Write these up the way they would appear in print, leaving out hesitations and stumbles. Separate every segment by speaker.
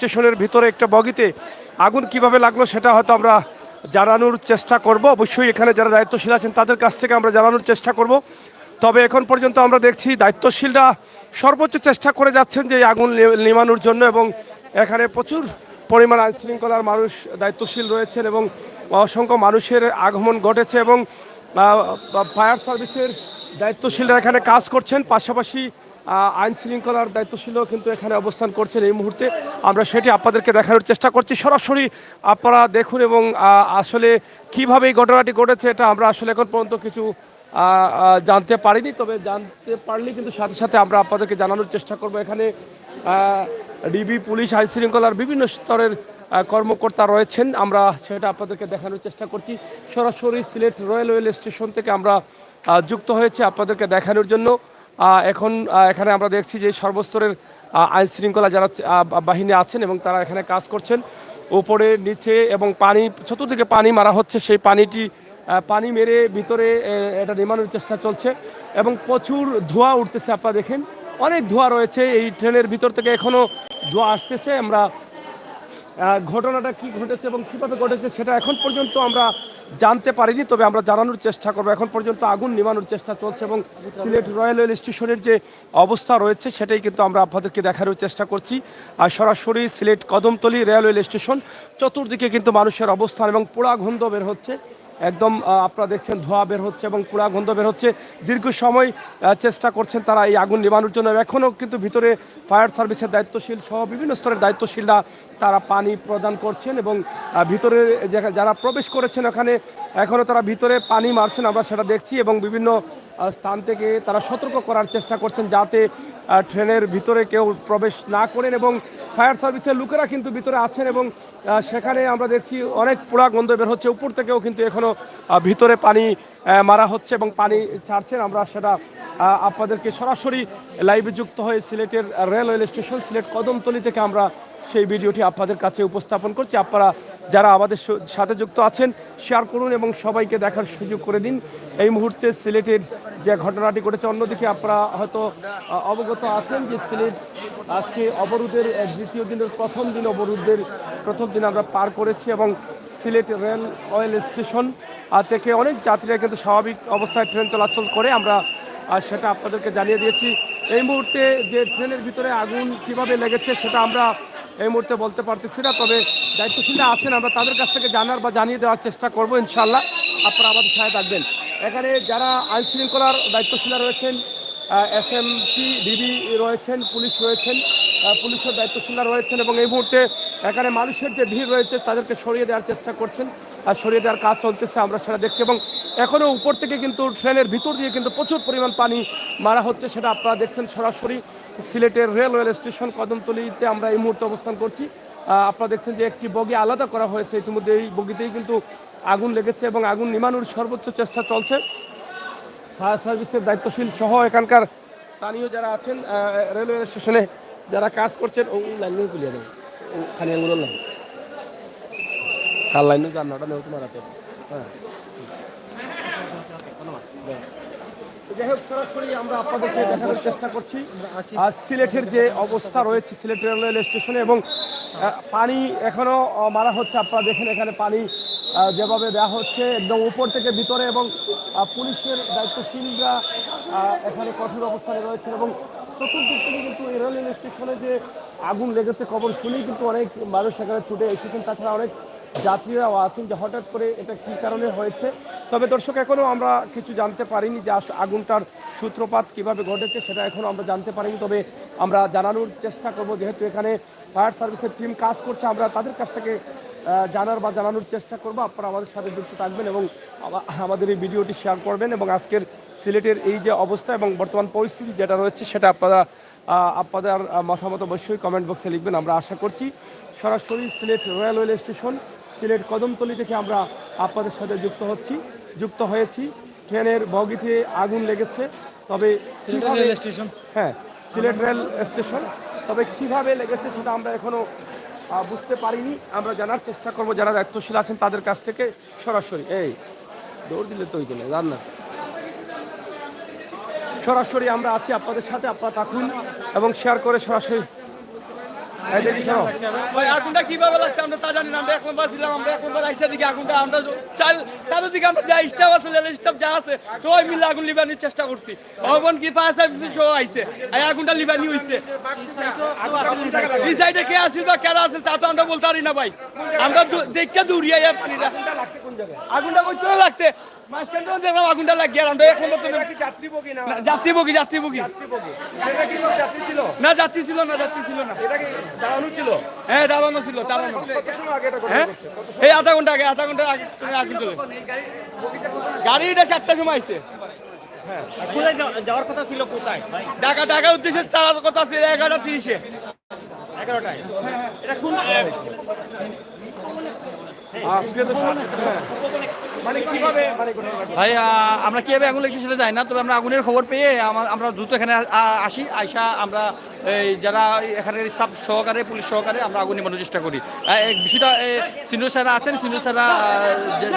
Speaker 1: স্টেশনের ভিতরে একটা বগিতে আগুন কিভাবে লাগলো সেটা হয়তো আমরা জানানোর চেষ্টা করব। অবশ্যই এখানে যারা দায়িত্বশীল আছেন তাদের কাছ থেকে আমরা জানানোর চেষ্টা করব। তবে এখন পর্যন্ত আমরা দেখছি দায়িত্বশীলরা সর্বোচ্চ চেষ্টা করে যাচ্ছেন যে এই আগুন নেভানোর জন্য, এবং এখানে প্রচুর পরিমাণ আইনশৃঙ্খলার মানুষ দায়িত্বশীল রয়েছেন এবং অসংখ্য মানুষের আগমন ঘটেছে এবং ফায়ার সার্ভিসের দায়িত্বশীলরা এখানে কাজ করছেন, পাশাপাশি আইন শৃঙ্খলার দায়িত্বশীলও কিন্তু এখানে অবস্থান করছেন এই মুহূর্তে। আমরা সেটি আপনাদেরকে দেখানোর চেষ্টা করছি সরাসরি, আপনারা দেখুন। এবং আসলে কিভাবে এই ঘটনাটি ঘটেছে এটা আমরা আসলে এখন পর্যন্ত কিছু জানতে পারিনি, তবে জানতে পারলেই কিন্তু সাথে সাথে আমরা আপনাদেরকে জানানোর চেষ্টা করব। এখানে ডিবি, পুলিশ, আইন শৃঙ্খলার বিভিন্ন স্তরের কর্মকর্তা রয়েছেন, আমরা সেটা আপনাদেরকে দেখানোর চেষ্টা করছি। সরাসরি সিলেট রেলওয়ে স্টেশন থেকে আমরা যুক্ত হয়েছে আপনাদেরকে দেখানোর জন্য। এখন এখানে আমরা দেখছি যে সর্বস্তরের আইন শৃঙ্খলা যারা বাহিনী আছেন এবং তারা এখানে কাজ করছেন, উপরে নিচে এবং পানি, চতুর্দিকে পানি মারা হচ্ছে। সেই পানি মেরে ভিতরে এটা নেমানোর চেষ্টা চলছে এবং প্রচুর ধোঁয়া উঠতেছে। আপনারা দেখেন অনেক ধোঁয়া রয়েছে এই ট্রেনের ভিতর থেকে, এখনও ধোঁয়া আসতেছে। আমরা ঘটনাটা কি ঘটেছে এবং কীভাবে ঘটেছে সেটা এখন পর্যন্ত আমরা জানতে পারিনি, তবে আমরা জানানোর চেষ্টা করবো। এখন পর্যন্ত আগুন নেভানোর চেষ্টা চলছে এবং সিলেট রেলওয়ে স্টেশনের যে অবস্থা রয়েছে সেটাই কিন্তু আমরা আপনাদেরকে দেখানোর চেষ্টা করছি। আর সরাসরি সিলেট কদমতলী রেলওয়ে স্টেশন, চতুর্দিকে কিন্তু মানুষের অবস্থান এবং পোড়া গন্ধ বের হচ্ছে। একদম আপনারা দেখছেন ধোঁয়া বের হচ্ছে এবং পোড়া গন্ধ বের হচ্ছে। দীর্ঘ সময় চেষ্টা করছেন তারা এই আগুন নেভানোর জন্য। এখনও কিন্তু ভিতরে ফায়ার সার্ভিসের দায়িত্বশীল সহ বিভিন্ন স্তরের দায়িত্বশীলরা তারা পানি প্রদান করছেন এবং ভিতরে যারা প্রবেশ করেছেন ওখানে এখনও তারা ভিতরে পানি মারছেন, আমরা সেটা দেখছি। এবং বিভিন্ন স্থান থেকে তারা সতর্ক করার চেষ্টা করছেন যাতে ট্রেনের ভিতরে কেউ প্রবেশ না করেন। এবং ফায়ার সার্ভিসের লোকেরা কিন্তু ভিতরে আছেন এবং সেখানে আমরা দেখছি অনেক পোড়া গন্ধ বের হচ্ছে। উপর থেকেও কিন্তু এখনও ভিতরে পানি মারা হচ্ছে এবং পানি ছাড়ছেন। আমরা সেটা আপনাদেরকে সরাসরি লাইভে যুক্ত হয়ে সিলেটের রেলওয়ে স্টেশন সিলেট কদমতলী থেকে আমরা সেই ভিডিওটি আপনাদের কাছে উপস্থাপন করছি। আপনারা যারা আমাদের সাথে যুক্ত আছেন শেয়ার করুন এবং সবাইকে দেখার সুযোগ করে দিন। এই মুহূর্তে সিলেটের যে ঘটনাটি ঘটেছে, অন্যদিকে আপনারা হয়তো অবগত আছেন যে সিলেট আজকে অবরোধের দ্বিতীয় দিনের প্রথম দিন আমরা পার করেছি এবং সিলেট রেলওয়ে স্টেশন থেকে অনেক যাত্রীরা কিন্তু স্বাভাবিক অবস্থায় ট্রেন চলাচল করে, আমরা সেটা আপনাদেরকে জানিয়ে দিয়েছি। এই মুহূর্তে যে ট্রেনের ভিতরে আগুন কিভাবে লেগেছে সেটা আমরা এই মুহূর্তে বলতে পারতেছি না, তবে দায়িত্বশীলরা আছেন, আমরা তাদের কাছ থেকে জানার বা জানিয়ে দেওয়ার চেষ্টা করবো ইনশাআল্লাহ। আপনারা আমাদের সাথে থাকবেন। এখানে যারা আইন শৃঙ্খলার দায়িত্বশীলরা রয়েছেন, এসএমসি, ডিবি রয়েছেন, পুলিশ রয়েছেন, পুলিশের দায়িত্বশীলরা রয়েছেন এবং এই মুহূর্তে এখানে মানুষের যে ভিড় রয়েছে তাদেরকে সরিয়ে দেওয়ার চেষ্টা করছেন আর সরিয়ে দেওয়ার কাজ চলতেছে, আমরা সেটা দেখছি। এবং এখনও উপর থেকে কিন্তু ট্রেনের ভিতর দিয়ে কিন্তু প্রচুর পরিমাণ পানি মারা হচ্ছে, সেটা আপনারা দেখছেন সরাসরি সিলেটের রেলওয়ে স্টেশন কদমতলীতে আমরা এই মুহূর্তে অবস্থান করছি। আপনারা দেখছেন যে একটি বগি আলাদা করা হয়েছে, ইতিমধ্যে এই বগিতেই কিন্তু আগুন লেগেছে এবং আগুন নিমানোর সর্বোচ্চ চেষ্টা চলছে। ফায়ার সার্ভিসের দায়িত্বশীল সহ এখানকার স্থানীয় যারা আছেন রেলওয়ে স্টেশনে যারা কাজ করছেন, ও লাইন গুলিয়ে দেয় খালি আঙুল লাইন চার লাইন জান্নাটা নেই তোমার হাতে। হ্যাঁ, যাই হোক সরাসরি আমরা আপনাদেরকে দেখানোর চেষ্টা করছি আর সিলেটের যে অবস্থা রয়েছে সিলেট রেলওয়ে স্টেশনে এবং পানি এখনও মারা হচ্ছে। আপনারা দেখেন এখানে পানি যেভাবে দেওয়া হচ্ছে একদম উপর থেকে ভিতরে এবং পুলিশের দায়িত্বশীলরা এখানে কঠোর অবস্থানে রয়েছে এবং চতুর্দিক থেকে কিন্তু এই রেলওয়ে স্টেশনে যে আগুন লেগেছে খবর শুনেই কিন্তু অনেক মানুষ এখানে ছুটে এসেছেন, তাছাড়া অনেক যাত্রীরাও আছেন যে হঠাৎ করে এটা কী কারণে হয়েছে। তবে দর্শক এখনও আমরা কিছু জানতে পারিনি যে আগুনটার সূত্রপাত কিভাবে ঘটেছে সেটা এখনও আমরা জানতে পারিনি, তবে আমরা জানানোর চেষ্টা করব। যেহেতু এখানে ফায়ার সার্ভিসের টিম কাজ করছে, আমরা তাদের কাছ থেকে জানানোর চেষ্টা করব। আপনারা আমাদের সাথে যুক্ত থাকবেন এবং আমাদের এই ভিডিওটি শেয়ার করবেন এবং আজকের সিলেটের এই যে অবস্থা এবং বর্তমান পরিস্থিতি যেটা রয়েছে সেটা আপনাদের মতামত অবশ্যই কমেন্ট বক্সে লিখবেন। আমরা আশা করছি সরাসরি সিলেট রেলওয়ে স্টেশন সিলেট কদমতলী থেকে আমরা আপনাদের সাথে যুক্ত হয়েছি। ট্রেনের বগিতে আগুন লেগেছে, তবে সিলেট রেল স্টেশন, হ্যাঁ সিলেট রেল স্টেশন, তবে কীভাবে লেগেছে সেটা আমরা এখনও বুঝতে পারিনি। আমরা জানার চেষ্টা করব যারা দায়িত্বশীল আছেন তাদের কাছ থেকে সরাসরি। এই দৌড় দিলে তো ওইখানে জান না, সরাসরি আমরা আছি আপনাদের সাথে, আপনারা থাকুন এবং শেয়ার করে সরাসরি এই দেখি শোনো।
Speaker 2: ভাই আগুনটা কিভাবে লাগছে আমরা তা জানি না। আমরা এক নম্বর ছিলাম, আমরা এক নম্বর আইসা দিকে আগুনটা আমরা চারদিকে আমরা যা স্টাফ আছে স্টাফ যা আছে সবাই মিলে আগুন লিবানোর চেষ্টা করছি। ভগবান কি ফায়ার সার্ভিস সহ আইছে, এই আগুনটা লিবানি হইছে। এই সাইডে কে আসিল বা কেন আসিল তা তো আমরা বলতে পারি না ভাই। আমরা দেখতে দৌড়িয়ে পানিটা আগুনটা কই চলে লাগছে মাঝখান থেকে দেখলাম আগুনটা লাগিয়ে আমরা এক নম্বর
Speaker 1: যাত্রী বগি না
Speaker 2: যাত্রী বগি
Speaker 1: এটা কি কোনো যাত্রী ছিল?
Speaker 2: না যাত্রী ছিল না, যাত্রী ছিল না।
Speaker 1: এটা কি দাঁড়ানো ছিল?
Speaker 2: হ্যাঁ দাঁড়ানো ছিল, দাঁড়ানো।
Speaker 1: কত সময় আগে এটা ঘটনা
Speaker 2: হ্যাঁ
Speaker 1: ঘটছে?
Speaker 2: এই আধা ঘন্টা আগে আগুন চলে। গাড়িটা 7টার সময় আইছে।
Speaker 3: কোথায় যাওয়ার কথা ছিল? কোথায়
Speaker 2: ঢাকা উদ্দেশ্যে চালার কথা আছে 11:30-এ।
Speaker 3: 11টায়? এটা কোন
Speaker 1: মানে কিভাবে মানে ঘটনা
Speaker 4: ভাই আমরা কিভাবে আগুন লেগেছে সেটা জানি না, তবে আমরা আগুনের খবর পেয়ে আমরা দ্রুত এখানে আসি। আইসা আমরা এই যারা এখানের স্টাফ সহকারে পুলিশ সহকারে আমরা আগুন নিবানোর চেষ্টা করি। এই বিষয়টা সিনিয়র স্যাররা আছেন, সিনিয়র স্যাররা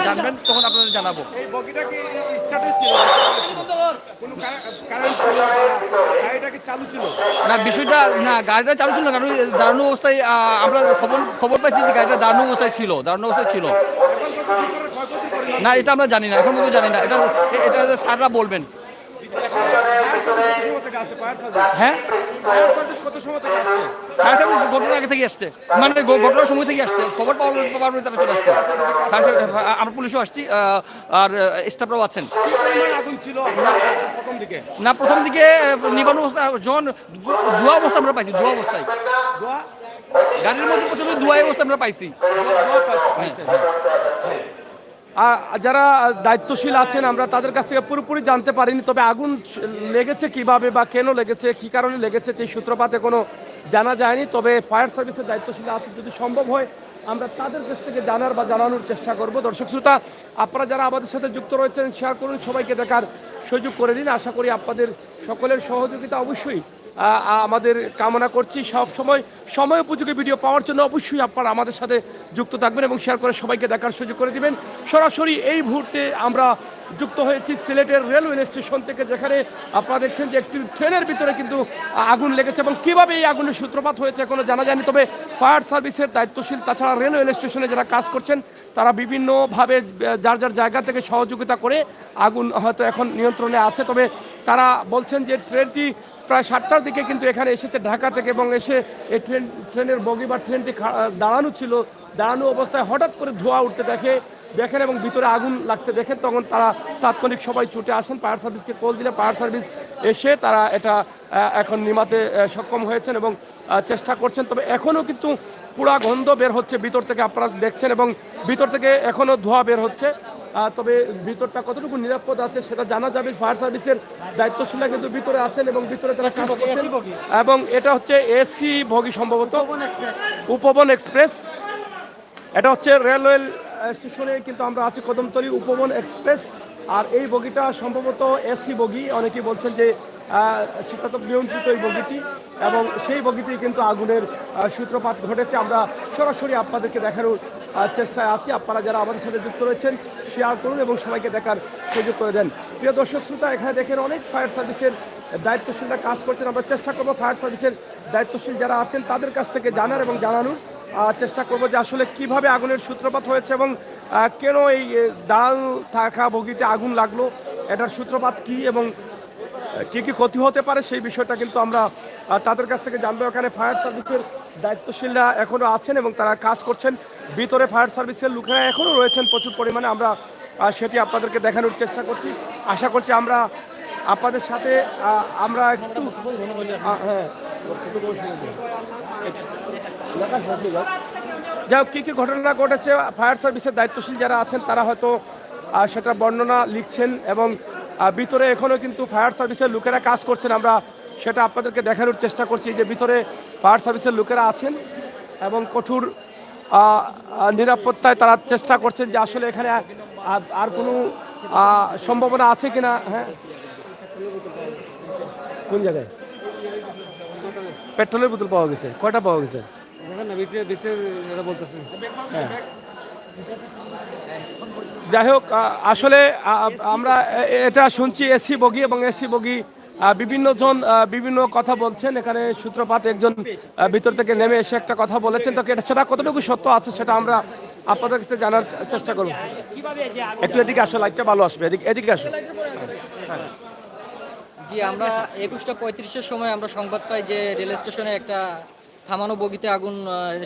Speaker 4: জানবেন তখন আপনাদের জানাবো।
Speaker 1: এই বগিটা কি স্টার্টে ছিল? কোনো কারেন্ট ছিল? গাড়িটা কি চালু ছিল?
Speaker 4: না বিষয়টা না, গাড়িটা চালু ছিল না, কারণ দাঁড়ানো অবস্থায় আমরা খবর পাইছি যে গাড়িটা দাঁড়ানো অবস্থায় ছিল। না এটা আমরা জানি না, এখন পর্যন্ত জানি না, এটা স্যাররা বলবেন। হ্যাঁ
Speaker 1: ফায়ার সার্ভিস কত সময় থেকে আসছে?
Speaker 4: ফায়ার সার্ভিস ঘটনার আগে থেকে আসছে, মানে ঘটনার সময় থেকে আসছে, খবর পাওয়ার তারা চলে আসছে। আমরা পুলিশও আসছি আর স্টাফরাও আছেন।
Speaker 1: আগুন ছিল প্রথম দিকে?
Speaker 4: না প্রথম দিকে নিবানো অবস্থা, যখন ধোয়া অবস্থা আমরা পাইছি, ধোয়া অবস্থায় গাড়ির মধ্যে প্রচন্ড ধোয়া অবস্থা আমরা পাইছি।
Speaker 1: যারা দায়িত্বশীল আছেন আমরা তাদের কাছ থেকে পুরোপুরি জানতে পারিনি, তবে আগুন লেগেছে কিভাবে বা কেন লেগেছে, কি কারণে লেগেছে সেই সূত্রপাতে কোনো জানা যায়নি। তবে ফায়ার সার্ভিসের দায়িত্বশীল আছে, যদি সম্ভব হয় আমরা তাদের কাছ থেকে জানার বা জানানোর চেষ্টা করব। দর্শক শ্রোতা, আপনারা যারা আমাদের সাথে যুক্ত রয়েছেন শেয়ার করুন, সবাইকে দেখার সুযোগ করে দিন। আশা করি আপনাদের সকলের সহযোগিতা অবশ্যই আমাদের কামনা করছি। সব সময় উপযোগী ভিডিও পাওয়ার জন্য অবশ্যই আপনারা আমাদের সাথে যুক্ত থাকবেন এবং শেয়ার করে সবাইকে দেখার সুযোগ করে দিবেন। সরাসরি এই মুহূর্তে আমরা যুক্ত হয়েছি সিলেটের রেলওয়ে স্টেশন থেকে, যেখানে আপনারা দেখছেন যে একটি ট্রেনের ভিতরে কিন্তু আগুন লেগেছে এবং কীভাবে এই আগুনের সূত্রপাত হয়েছে এখনো জানা যায়নি। তবে ফায়ার সার্ভিসের দায়িত্বশীল, তাছাড়া রেলওয়ে স্টেশনে যারা কাজ করছেন তারা বিভিন্নভাবে যার জায়গা থেকে সহযোগিতা করে আগুন হয়তো এখন নিয়ন্ত্রণে আছে। তবে তারা বলছেন যে ট্রেনটি প্রায় 7টার দিকে কিন্তু এখানে এসেছে ঢাকা থেকে, এবং এসে এই ট্রেনের বগি বা ট্রেনটি দাঁড়ানো অবস্থায় হঠাৎ করে ধোঁয়া উঠতে দেখেন এবং ভিতরে আগুন লাগতে দেখেন। তখন তারা তাৎক্ষণিক সবাই ছুটে আসেন, ফায়ার সার্ভিসকে কল দিলে ফায়ার সার্ভিস এসে তারা এটা এখন নিমাতে সক্ষম হয়েছেন এবং চেষ্টা করছেন। তবে এখনও কিন্তু পুরা গন্ধ বের হচ্ছে ভিতর থেকে, আপনারা দেখছেন, এবং ভিতর থেকে এখনও ধোঁয়া বের হচ্ছে। তবে ভিতরটা কতটুকু নিরাপদ আছে সেটা জানা যাবে। ফায়ার সার্ভিসের দায়িত্বশীলরা কিন্তু ভিতরে আছেন এবং ভিতরে তারা কাজ করছেন। এবং এটা হচ্ছে এসি বগি, সম্ভবত উপবন এক্সপ্রেস। এটা হচ্ছে রেলওয়ে স্টেশনে কিন্তু আমরা আছি, কদমতলী উপবন এক্সপ্রেস। আর এই বগিটা সম্ভবত এসি বগি, অনেকেই বলছেন যে সেটা তো নিয়ন্ত্রিত এই বগিটি, এবং সেই বগিটি কিন্তু আগুনের সূত্রপাত ঘটেছে। আমরা সরাসরি আপনাদেরকে দেখানোর চেষ্টায় আছি। আপনারা যারা আমাদের সাথে যুক্ত রয়েছেন শেয়ার করুন এবং সবাইকে দেখার সুযোগ করে দেন। প্রিয় দর্শক শ্রোতা, এখানে দেখেন অনেক ফায়ার সার্ভিসের দায়িত্বশীলরা কাজ করছেন। আমরা চেষ্টা করবো ফায়ার সার্ভিসের দায়িত্বশীল যারা আছেন তাদের কাছ থেকে জানার এবং জানানোর চেষ্টা করব যে আসলে কিভাবে আগুনের সূত্রপাত হয়েছে এবং কেন এই দাঁড়ানো থাকা বগিতে আগুন লাগলো, এটার সূত্রপাত কি এবং কী কী ক্ষতি হতে পারে সেই বিষয়টা কিন্তু আমরা তাদের কাছ থেকে জানবো। এখানে ফায়ার সার্ভিসের দায়িত্বশীলরা এখনও আছেন এবং তারা কাজ করছেন। ভিতরে ফায়ার সার্ভিসের লোকেরা এখনও রয়েছেন প্রচুর পরিমাণে। আমরা সেটি আপনাদেরকে দেখানোর চেষ্টা করছি। আশা করছি আমরা আপনাদের সাথে আমরা একটু হ্যাঁ যাই হোক, কী কী ঘটনা ঘটেছে ফায়ার সার্ভিসের দায়িত্বশীল যারা আছেন তারা হয়তো সেটা বর্ণনা লিখছেন, এবং ভিতরে এখনও কিন্তু ফায়ার সার্ভিসের লোকেরা কাজ করছেন। আমরা সেটা আপনাদেরকে দেখানোর চেষ্টা করছি যে ভিতরে ফায়ার সার্ভিসের লোকেরা আছেন এবং কঠোর নিরাপত্তায় তারা চেষ্টা করছেন যে আসলে এখানে আর কোনো সম্ভাবনা আছে কিনা। হ্যাঁ, কোন জায়গায় পেট্রোলের বোতল পাওয়া গেছে? কয়টা পাওয়া গেছে? হ্যাঁ, যাই হোক, আসলে আমরা এটা শুনছি এসি বগি, এবং এসি বগি বিভিন্ন জন বিভিন্ন কথা বলছেন। এখানে সূত্রপাত একজন ভিতর থেকে নেমে এসে একটা কথা বলেছেন, তো সেটা কতটুকু সত্য আছে সেটা আমরা আপনাদের কাছে জানার চেষ্টা করব। একটু এদিকে আসো, লাইটটা ভালো আসবে, এদিকে আসো।
Speaker 5: জি, আমরা 21:35-এর সময় আমরা সংবাদ পাই যে রেল স্টেশনে একটা থামানো বগিতে আগুন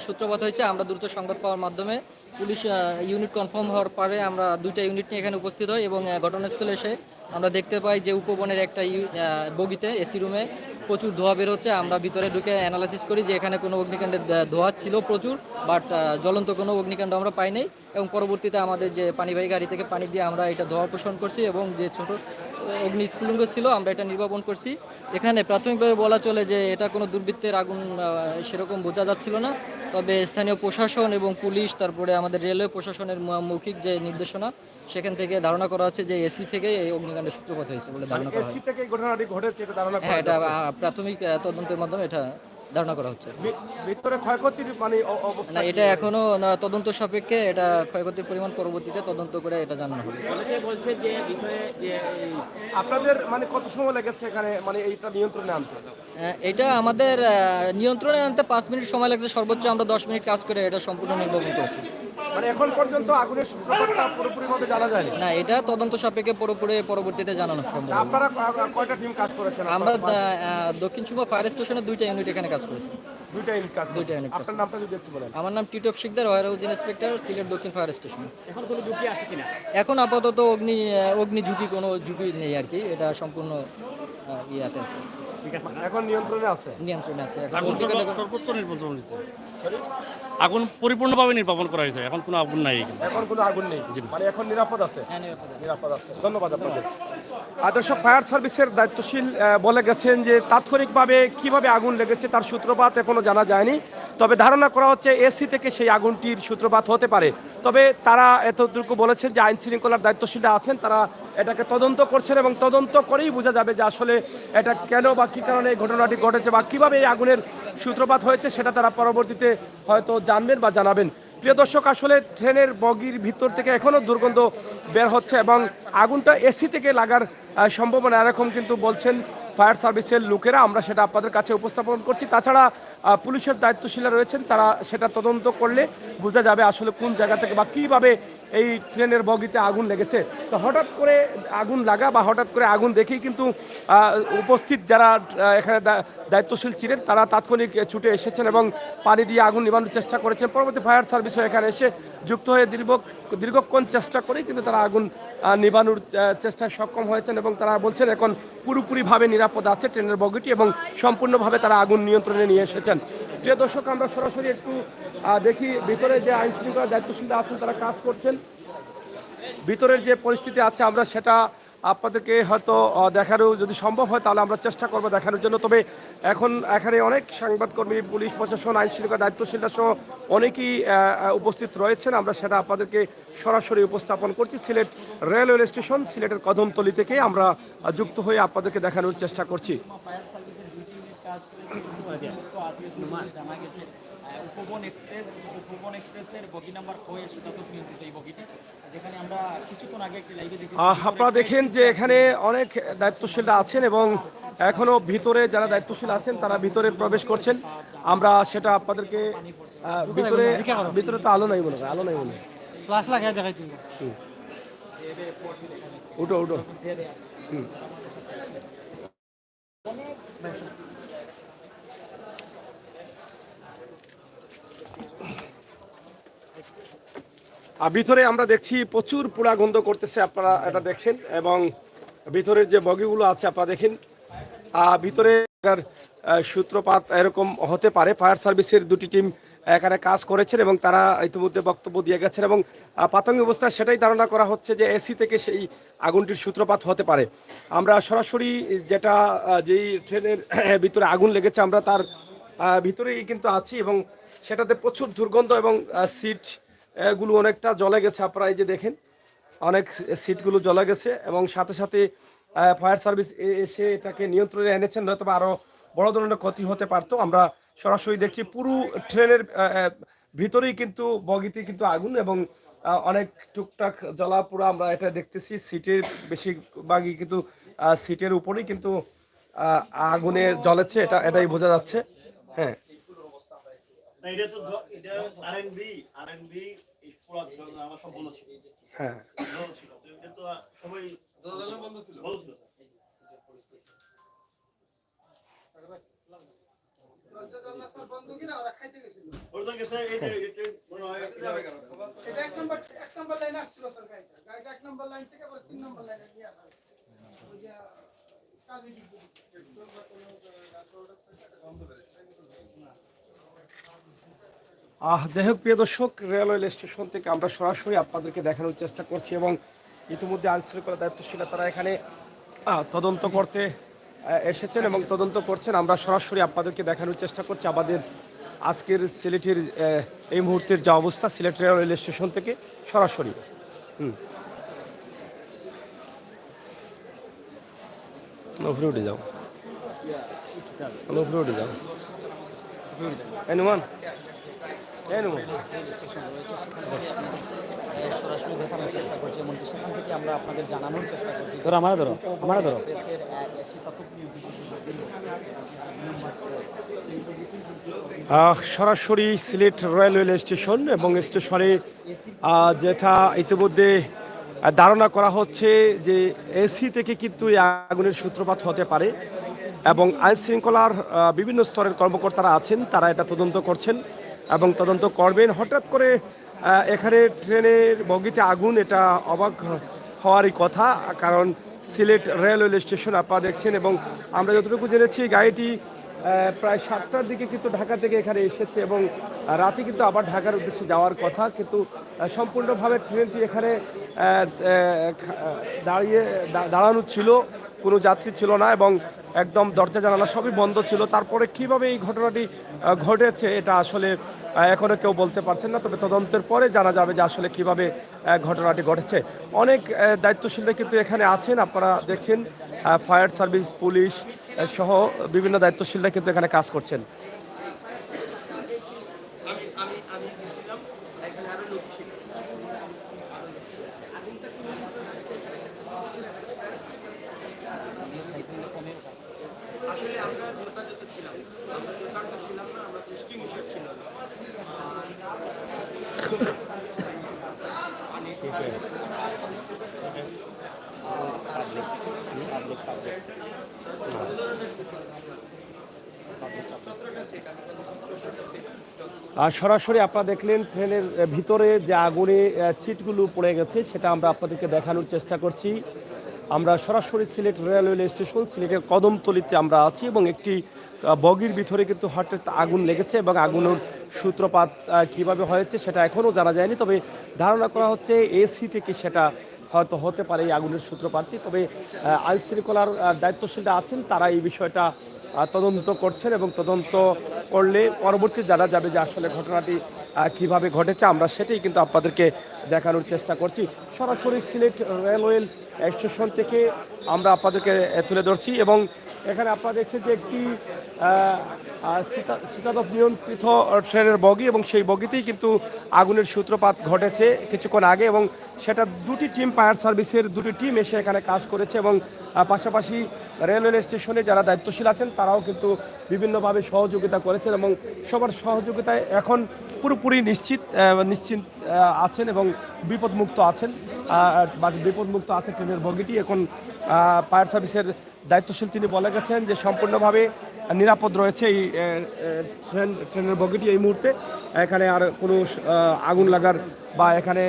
Speaker 5: সূত্রপাত হয়েছে। আমরা দ্রুত সংবাদ পাওয়ার মাধ্যমে পুলিশ ইউনিট কনফার্ম হওয়ার পরে আমরা 2টা ইউনিট নিয়ে এখানে উপস্থিত হই এবং ঘটনাস্থলে এসে আমরা দেখতে পাই যে উপবনের একটা বগিতে এসি রুমে প্রচুর ধোঁয়া বের হচ্ছে। আমরা ভিতরে ঢুকে অ্যানালাইসিস করি যে এখানে কোনো অগ্নিকাণ্ডের ধোঁয়া ছিল প্রচুর, বাট জ্বলন্ত কোনো অগ্নিকাণ্ড আমরা পাই নাই। এবং পরবর্তীতে আমাদের যে পানিবাহী গাড়ি থেকে পানি দিয়ে আমরা এটা ধোঁয়া অপসারণ করছি এবং যে ছোট অগ্নিস্ফুলিঙ্গ ছিল আমরা এটা নির্বাপন করছি। এখানে প্রাথমিকভাবে বলা চলে যে এটা কোনো দুর্বৃত্তের আগুন সেরকম বোঝা যাচ্ছিল না, তবে স্থানীয় প্রশাসন এবং পুলিশ, তারপরে আমাদের রেলওয়ে প্রশাসনের মৌখিক যে নির্দেশনা, সেখান থেকে ধারণা করা হচ্ছে যে এসি থেকে এই অগ্নিকাণ্ডের সূত্রপাত হয়েছে বলে ধারণা করা হয়।
Speaker 1: এসি থেকে ঘটনাটি ঘটেছে এটা ধারণা করা
Speaker 5: হ্যাঁ, এটা
Speaker 1: যাচ্ছে।
Speaker 5: প্রাথমিক তদন্তের মাধ্যমে এটা ধারণা করা হচ্ছে।
Speaker 1: ভিতরে ক্ষয়ক্ষতির মানে অবস্থা
Speaker 5: না, এটা এখনো তদন্ত সাপেক্ষে, এটা ক্ষয়ক্ষতির পরিমাণ পরবর্তীতে তদন্ত করে এটা জানানো হবে।
Speaker 3: অনেকে বলছে যে ভিতরে যে
Speaker 1: আপনাদের মানে কত সময় লেগেছে এখানে মানে এইটা নিয়ন্ত্রণে আনতে?
Speaker 5: এটা আমাদের নিয়ন্ত্রণে আনতে 5 মিনিট সময় লাগছে, সর্বোচ্চ আমরা 10 মিনিট কাজ করে এটা সম্পূর্ণ নির্বাপন করেছি।
Speaker 1: মানে এখন পর্যন্ত আগুনের সূত্রপাতটা পুরোপুরিভাবে জানা যায়নি।
Speaker 5: না, এটা তদন্ত সাপেক্ষে পুরোপুরি পরবর্তীতে জানানো সম্ভব।
Speaker 1: আপনারা কয়টা টিম কাজ করেছেন?
Speaker 5: আমরা দক্ষিণ সুবা ফায়ার স্টেশনে 2টা ইউনিট এখানে কাজ করেছি।
Speaker 1: দুইটা ইউনিট কাজ
Speaker 5: দুইটা
Speaker 1: করেছেন।
Speaker 5: unit কাজ
Speaker 1: আপনার নামটা যদি একটু বলেন।
Speaker 5: আমার নাম Titop Sikder, warehouse inspector, Sylhet দক্ষিণ ফায়ার স্টেশন।
Speaker 3: এখন কোনো ঝুঁকি আছে কিনা?
Speaker 5: এখন আপাতত অগ্নি ঝুঁকি কোনো ঝুঁকি নেই আর কি, এটা সম্পূর্ণ ইয়াতে আছে,
Speaker 3: ঠিক আছে না?
Speaker 1: এখন নিয়ন্ত্রণে আছে।
Speaker 5: নিয়ন্ত্রণে আছে। এখন
Speaker 6: আগুন সর্বোচ্চ নির্বাপন হয়েছে, আগুন পরিপূর্ণভাবে নির্বাপন করা হয়েছে, এখন কোনো আগুন নাই এখানে।
Speaker 1: এখন কোনো আগুন নেই, মানে এখন নিরাপদ আছে।
Speaker 5: হ্যাঁ, নিরাপদ আছে।
Speaker 1: নিরাপদ আছে। ধন্যবাদ আপনাদের। আদর্শ ফায়ার সার্ভিসের দায়িত্বশীল বলে গেছেন যে তাৎক্ষণিকভাবে কিভাবে আগুন লেগেছে তার সূত্রপাত এখনো জানা যায়নি, তবে ধারণা করা হচ্ছে এসি থেকে সেই আগুনটির সূত্রপাত হতে পারে। তবে তারা এতটুকু বলেছেন যে আইন শৃঙ্খলার দায়িত্বশীলরা আছেন, তারা এটাকে তদন্ত করছেন এবং তদন্ত করেই বোঝা যাবে যে আসলে এটা কেন বা কী কারণে এই ঘটনাটি ঘটেছে বা কীভাবে এই আগুনের সূত্রপাত হয়েছে সেটা তারা পরবর্তীতে হয়তো জানবেন বা জানাবেন। প্রিয় দর্শক, আসলে ট্রেনের বগির ভিতর থেকে এখনও দুর্গন্ধ বের হচ্ছে এবং আগুনটা এসি থেকে লাগার সম্ভাবনা এরকম কিন্তু বলছেন ফায়ার সার্ভিসের লোকেরা। আমরা সেটা আপনাদের কাছে উপস্থাপন করছি। তাছাড়া পুলিশের দায়িত্বশীলরা রয়েছেন, তারা সেটা তদন্ত করলে বোঝা যাবে আসলে কোন জায়গা থেকে বা কীভাবে এই ট্রেনের বগিতে আগুন লেগেছে। তো হঠাৎ করে আগুন লাগা বা হঠাৎ করে আগুন দেখেই কিন্তু উপস্থিত যারা এখানে দায়িত্বশীল ছিলেন তারা তাৎক্ষণিক ছুটে এসেছেন এবং পানি দিয়ে আগুন নিবানোর চেষ্টা করেছেন। পরবর্তী ফায়ার সার্ভিসও এখানে এসে যুক্ত হয়ে দীর্ঘক্ষণ চেষ্টা করেই কিন্তু তারা আগুন নিবানোর চেষ্টায় সক্ষম হয়েছেন এবং তারা বলছেন এখন পুরোপুরিভাবে নিরাপদ আছে ট্রেনের বগিটি এবং সম্পূর্ণভাবে তারা আগুন নিয়ন্ত্রণে নিয়ে এসেছেন। প্রিয় দর্শক, আমরা সরাসরি একটু দেখি ভিতরে যে আইন শৃঙ্খলা দায়িত্বশীলরা আছেন তারা কাজ করছেন। ভিতরের যে পরিস্থিতি আছে আমরা সেটা আপনাদেরকে হয়তো দেখারও যদি সম্ভব হয় তাহলে আমরা চেষ্টা করবো দেখানোর জন্য। তবে এখন এখানে অনেক সংবাদকর্মী, পুলিশ প্রশাসন, আইন শৃঙ্খলা দায়িত্বশীলরা সহ অনেকেই উপস্থিত রয়েছেন। আমরা সেটা আপনাদেরকে সরাসরি উপস্থাপন করছি সিলেট রেলওয়ে স্টেশন, সিলেটের কদমতলী থেকে আমরা যুক্ত হয়ে আপনাদেরকে দেখানোর চেষ্টা করছি।
Speaker 3: উপবন এক্সপ্রেসের বগি নাম্বার হয়ে সেটা তো নিয়ন্ত্রিত এই বগিটি, যেখানে আমরা কিছুক্ষণ আগে একটি লাইভে দেখেছি।
Speaker 1: আপনারা দেখেন যে এখানে অনেক দায়িত্বশীলরা আছেন এবং এখনো ভিতরে যারা দায়িত্বশীল আছেন তারা ভিতরে প্রবেশ করছেন। আমরা সেটা আপনাদেরকে ভিতরে তো আলো নাই মনে হয়, আলো নাই মনে হয়। উঠো উঠো। ভিতরে আমরা দেখছি প্রচুর পোড়া গন্ধ করতেছে, আপনারা এটা দেখছেন এবং ভিতরের যে বগিগুলো আছে আপনারা দেখেন ভিতরে সূত্রপাত এরকম হতে পারে। ফায়ার সার্ভিসের 2টি টিম এখানে কাজ করেছেন এবং তারা ইতিমধ্যে বক্তব্য দিয়ে গেছেন এবং প্রাথমিক অবস্থায় সেটাই ধারণা করা হচ্ছে যে এসি থেকে সেই আগুনটির সূত্রপাত হতে পারে। আমরা সরাসরি যেই ট্রেনের ভিতরে আগুন লেগেছে আমরা তার ভিতরেই কিন্তু আছি এবং সেটাতে প্রচুর দুর্গন্ধ এবং সিট গুলো অনেকটা জ্বলে গেছে। আপনারা এই যে দেখেন অনেক সিটগুলো জ্বলে গেছে এবং সাথে সাথে ফায়ার সার্ভিস এসে এটাকে নিয়ন্ত্রণে এনেছেন, নয়তো আরও বড় ধরনের ক্ষতি হতে পারতো। আমরা সরাসরি দেখছি পুরো ট্রেনের ভিতরেই কিন্তু বগিতে কিন্তু আগুন এবং অনেক টুকটাক জ্বলা পোড়া আমরা এটা দেখতেছি। সিটের বেশিরভাগই কিন্তু সিটের উপরেই কিন্তু আগুনে জ্বলেছে, এটাই বোঝা যাচ্ছে। হ্যাঁ,
Speaker 7: না এটা তো এটা আরএনবি এই পুরো আমার সব বন্ধ ছিল।
Speaker 1: হ্যাঁ,
Speaker 7: বন্ধ ছিল তো এটা তো সবাই বন্ধ ছিল। ওরা তো গেছে এই যে এটা মনে হয়
Speaker 8: এটা এক নম্বর লাইন আসছিল স্যার, গাড়িটা এক নম্বর লাইন থেকে আবার 3 নম্বর লাইনে নিয়ে আসা ওই যে কালি দিক
Speaker 1: যাই হোক প্রিয় দর্শক, রেলওয়ে স্টেশন থেকে আমরা সরাসরি আপনাদেরকে দেখানোর চেষ্টা করছি এবং ইতিমধ্যে আইনশৃঙ্খলা দায়িত্বশীল তারা এখানে তদন্ত করতে এসেছেন এবং তদন্ত করছেন। আমরা সরাসরি আপনাদেরকে দেখানোর চেষ্টা করছি আমাদের আজকের সিলেটের এই মুহূর্তের যা অবস্থা সিলেট রেলওয়ে স্টেশন থেকে সরাসরি। উপরে উঠে যাও, উপরে উঠে যাও, এনুমান
Speaker 3: স্টেশন রয়েছে সেখান থেকে আপনাদের সরাসরি দেখানোর চেষ্টা করছি, এমনকি সেখান থেকে আমরা আপনাদের জানানোর চেষ্টা করছি।
Speaker 1: সরাসরি সিলেট রেলওয়ে স্টেশন এবং স্টেশনে যেটা ইতিমধ্যে ধারণা করা হচ্ছে যে এসি থেকে কিন্তু এই আগুনের সূত্রপাত হতে পারে এবং আইন শৃঙ্খলার বিভিন্ন স্তরের কর্মকর্তারা আছেন, তারা এটা তদন্ত করছেন এবং তদন্ত করবেন। হঠাৎ করে এখানে ট্রেনের বগিতে আগুন, এটা অবাক হওয়ারই কথা, কারণ সিলেট রেলওয়ে স্টেশন আপনারা দেখছেন এবং আমরা যতটুকু জেনেছি গাড়িটি প্রায় 7টার দিকে কিন্তু ঢাকা থেকে এখানে এসেছে এবং রাতে কিন্তু আবার ঢাকার উদ্দেশ্যে যাওয়ার কথা, কিন্তু সম্পূর্ণভাবে ট্রেনটি এখানে দাঁড়ানো ছিল, কোনো যাত্রী ছিল না এবং একদম দরজা জানালা সবই বন্ধ ছিল। তারপরে কিভাবে এই ঘটনাটি ঘটেছে এটা আসলে এখনও কেউ বলতে পারছেন না, তবে তদন্তের পরে জানা যাবে যে আসলে কিভাবে ঘটনাটি ঘটেছে। অনেক দায়িত্বশীলরা কিন্তু এখানে আছেন, আপনারা দেখছেন ফায়ার সার্ভিস, পুলিশ সহ বিভিন্ন দায়িত্বশীলরা কিন্তু এখানে কাজ করছেন। আর সরাসরি আপনারা দেখলেন ট্রেনের ভিতরে যে আগুনে ছিটগুলো পড়ে গেছে সেটা আমরা আপনাদেরকে দেখানোর চেষ্টা করছি। আমরা সরাসরি সিলেট রেলওয়ে স্টেশন সিলেটের কদমতলিতে আমরা আছি এবং একটি বগির ভিতরে কিন্তু হঠাৎ আগুন লেগেছে এবং আগুনের সূত্রপাত কিভাবে হয়েছে সেটা এখনও জানা যায়নি, তবে ধারণা করা হচ্ছে এসি থেকে সেটা হয়তো হতে পারে এই আগুনের সূত্রপাতটি। তবে আইন শৃঙ্খলার দায়িত্বশীলরা আছেন, তারা এই বিষয়টা তদন্ত করছেন এবং তদন্ত করলে পরবর্তী জানা যাবে যে আসলে ঘটনাটি কিভাবে ঘটেছে। আমরা সেটাই কিন্তু আপনাদেরকে দেখানোর চেষ্টা করছি। সরাসরি সিলেট রেলওয়ে স্টেশন থেকে আমরা আপনাদেরকে তুলে ধরছি এবং এখানে আপনারা দেখছেন যে একটি শীতাতপ নিয়ন্ত্রিত ট্রেনের বগি এবং সেই বগিতেই কিন্তু আগুনের সূত্রপাত ঘটেছে কিছুক্ষণ আগে এবং সেটা দুটি টিম, ফায়ার সার্ভিসের দুটি টিম এসে এখানে কাজ করেছে এবং পাশাপাশি রেলওয়ে স্টেশনে যারা দায়িত্বশীল আছেন তারাও কিন্তু বিভিন্নভাবে সহযোগিতা করেছেন এবং সবার সহযোগিতায় এখন পুরোপুরি নিশ্চিত আছেন এবং বিপদমুক্ত আছেন বা বিপদমুক্ত আছে ট্রেনের বগিটি। এখন ফায়ার সার্ভিসের দায়িত্বশীল তিনি বলে গেছেন যে সম্পূর্ণভাবে নিরাপদ রয়েছে এই ট্রেনের বগিটি এই মুহূর্তে। এখানে আর কোনো আগুন লাগার বা এখানে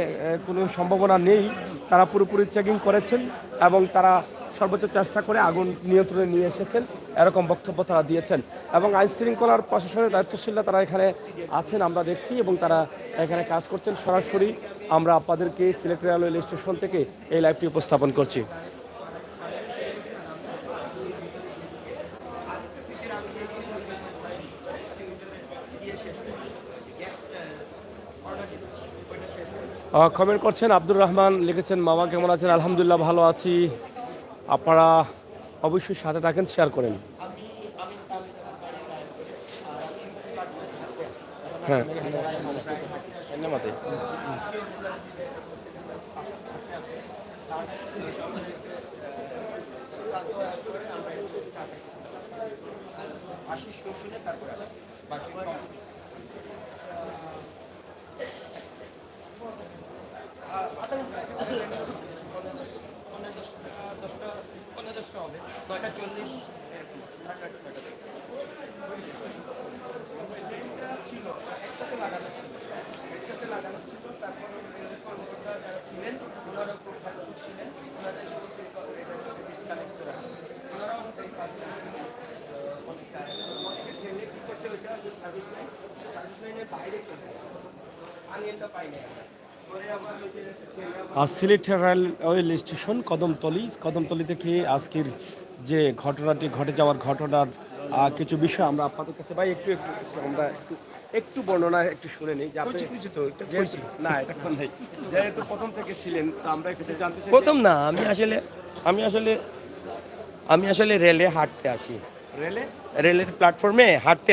Speaker 1: কোনো সম্ভাবনা নেই, তারা পুরোপুরি চেকিং করেছেন এবং তারা সর্বোচ্চ চেষ্টা করে আগুন নিয়ন্ত্রণে নিয়ে এসেছেন, এরকম বক্তব্য তারা দিয়েছেন এবং আইন শৃঙ্খলার প্রশাসনের দায়িত্বশীলরা তারা এখানে আছেন আমরা দেখছি এবং তারা এখানে কাজ করছেন। সরাসরি আমরা আপনাদেরকে সিলেট রেলওয়ে স্টেশন থেকে এই লাইভটি উপস্থাপন করছি। কমেন্ট করছেন আব্দুর রহমান, লিখেছেন মামা কেমন আছেন? আলহামদুলিল্লাহ ভালো আছি। আপনারা অবশ্যই সাথে থাকেন, শেয়ার করেন। হ্যাঁ সিলেট রেলওয়ে স্টেশন কদমতলি থেকে আজকের যে ঘটনাটি ঘটে যাওয়ার ঘটনার কিছু বিষয় আমরা আপনাদের কাছে ভাই একটু আমরা একটু বর্ণনা একটু শুনে নিই যে আপনি না এটা কোন নেই যেহেতু প্রথম থেকে ছিলেন তো আমরা একটু জানতে চাই
Speaker 9: প্রথম না, আমি আসলে রেলে হাঁটতে আসি, রেলের প্ল্যাটফর্মে হাঁটতে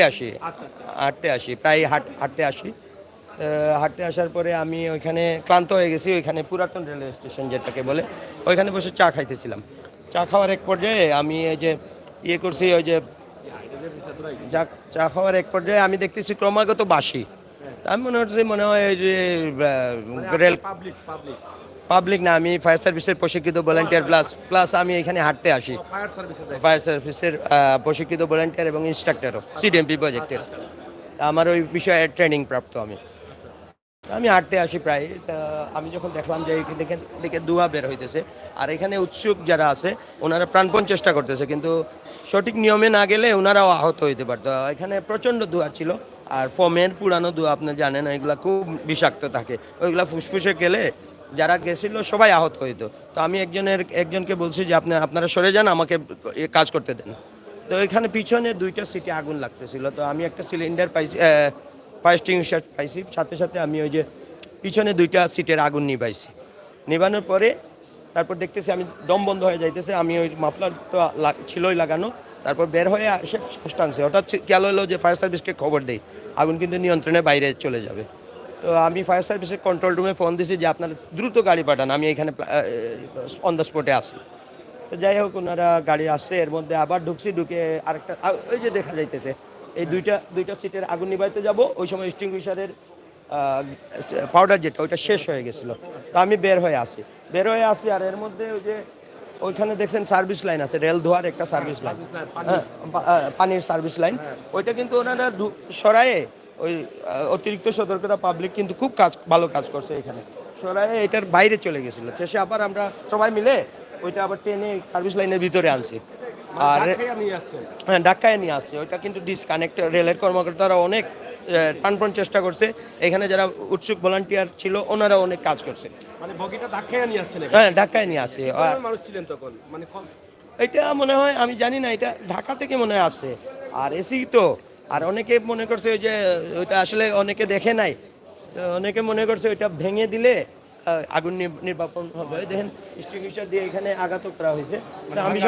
Speaker 9: আসি প্রায় হাঁটতে আসার পরে আমি ওইখানে ক্লান্ত হয়ে গেছি। ওইখানে পুরাতন রেলওয়ে স্টেশন যেটাকে বলে, ওইখানে বসে চা খাইতেছিলাম। চা খাওয়ার এক পর্যায়ে আমি এই যে করছি, ওই যে চা খাওয়ার এক পর্যায়ে আমি দেখতেছি ক্রমাগত বাসি। আমি মনে হয় যে রেল পাবলিক না, আমি ফায়ার সার্ভিসের প্রশিক্ষিত ভলান্টিয়ার প্লাস আমি এখানে হাঁটতে আসি, ফায়ার সার্ভিসের প্রশিক্ষিত ভলান্টিয়ার এবং ইনস্ট্রাক্টরও সিডিএমপি প্রজেক্টের। আমার ওই বিষয়ে ট্রেনিং প্রাপ্ত। আমি হাঁটতে আসি প্রায়। আমি যখন দেখলাম যে দেখে ধোঁয়া বের হইতেছে, আর এখানে উৎসুক যারা আছে ওনারা প্রাণপণ চেষ্টা করতেছে, কিন্তু সঠিক নিয়মে না গেলে ওনারাও আহত হইতে পারতো। এখানে প্রচণ্ড ধোঁয়া ছিল, আর ফোমের পুরানো ধোঁয়া আপনি জানেন ওইগুলা খুব বিষাক্ত থাকে, ওইগুলা ফুসফুসে গেলে যারা গেছিল সবাই আহত হইতো। তো আমি একজনকে বলছি যে আপনারা সরে যান, আমাকে কাজ করতে দেন। তো এখানে পিছনে 2টা সিটে আগুন লাগতেছিল। তো আমি একটা সিলিন্ডার পাইছি, ফায়ার এক্সটিংগুইশার পাইছি, সাথে আমি ওই যে পিছনে 2টা সিটের আগুন নিভানোর পরে তারপর দেখতেছি আমি দম বন্ধ হয়ে যাইতেছে। আমি ওই মাফলার তো ছিলই লাগানো, তারপর বের হয়ে এসে ফার্স্ট টানছে। হঠাৎ খেয়াল হলো যে ফায়ার সার্ভিসকে খবর দেই, আগুন কিন্তু নিয়ন্ত্রণের বাইরে চলে যাবে। তো আমি ফায়ার সার্ভিসের কন্ট্রোল রুমে ফোন দিছি যে আপনারা দ্রুত গাড়ি পাঠান, আমি এখানে অন দ্য স্পটে আসি। তো যাই হোক, ওনারা গাড়ি আসছে, এর মধ্যে আবার ঢুকে আরেকটা ওই যে দেখা যাইতেছে এই দুইটা সিটের আগুন নিভাইতে যাব, ওই সময় এক্সটিংগুইশারের পাউডার যেটা ওইটা শেষ হয়ে গেছিলো। তো আমি বের হয়ে আসি, আর এর মধ্যে ওই যে ওইখানে দেখছেন সার্ভিস লাইন আছে, রেল ধোয়ার একটা সার্ভিস লাইন, হ্যাঁ, পানির সার্ভিস লাইন। ওইটা কিন্তু ওনারা সরায়ে, ওই অতিরিক্ত সতর্কতা পাবলিক কিন্তু খুব ভালো কাজ করছে, এখানে সরায়ে এটার বাইরে চলে গেছিলো। শেষে আবার আমরা সবাই মিলে ওইটা আবার টেনে সার্ভিস লাইনের ভিতরে আনছি, আর হ্যাঁ ঢাকায় নিয়ে আসছে। ওইটা কিন্তু ডিসকানেক্ট, রেলের কর্মকর্তারা অনেক প্রাণপণ চেষ্টা করছে। এখানে যারা উৎসুক ভলান্টিয়ার ছিল ওনারা অনেক কাজ করছে।
Speaker 1: মানে বগিটা ঢাকায় নিয়ে আসছে,
Speaker 9: হ্যাঁ ঢাকায় নিয়ে আসছে।
Speaker 1: মানুষ ছিলেন তখন, মানে
Speaker 9: এটা মনে হয়, আমি জানি না, এটা ঢাকা থেকে মনে হয় আসছে। আর এসি তো, আর অনেকে মনে করছে ওই যে ওইটা আসলে অনেকে দেখে নাই, অনেকে মনে করছে ওইটা ভেঙে দিলে আগুন নির্বাপন হবে। দেখেন এক্সটিংগুইশার দিয়ে এখানে আঘাত করা হয়েছে। আমি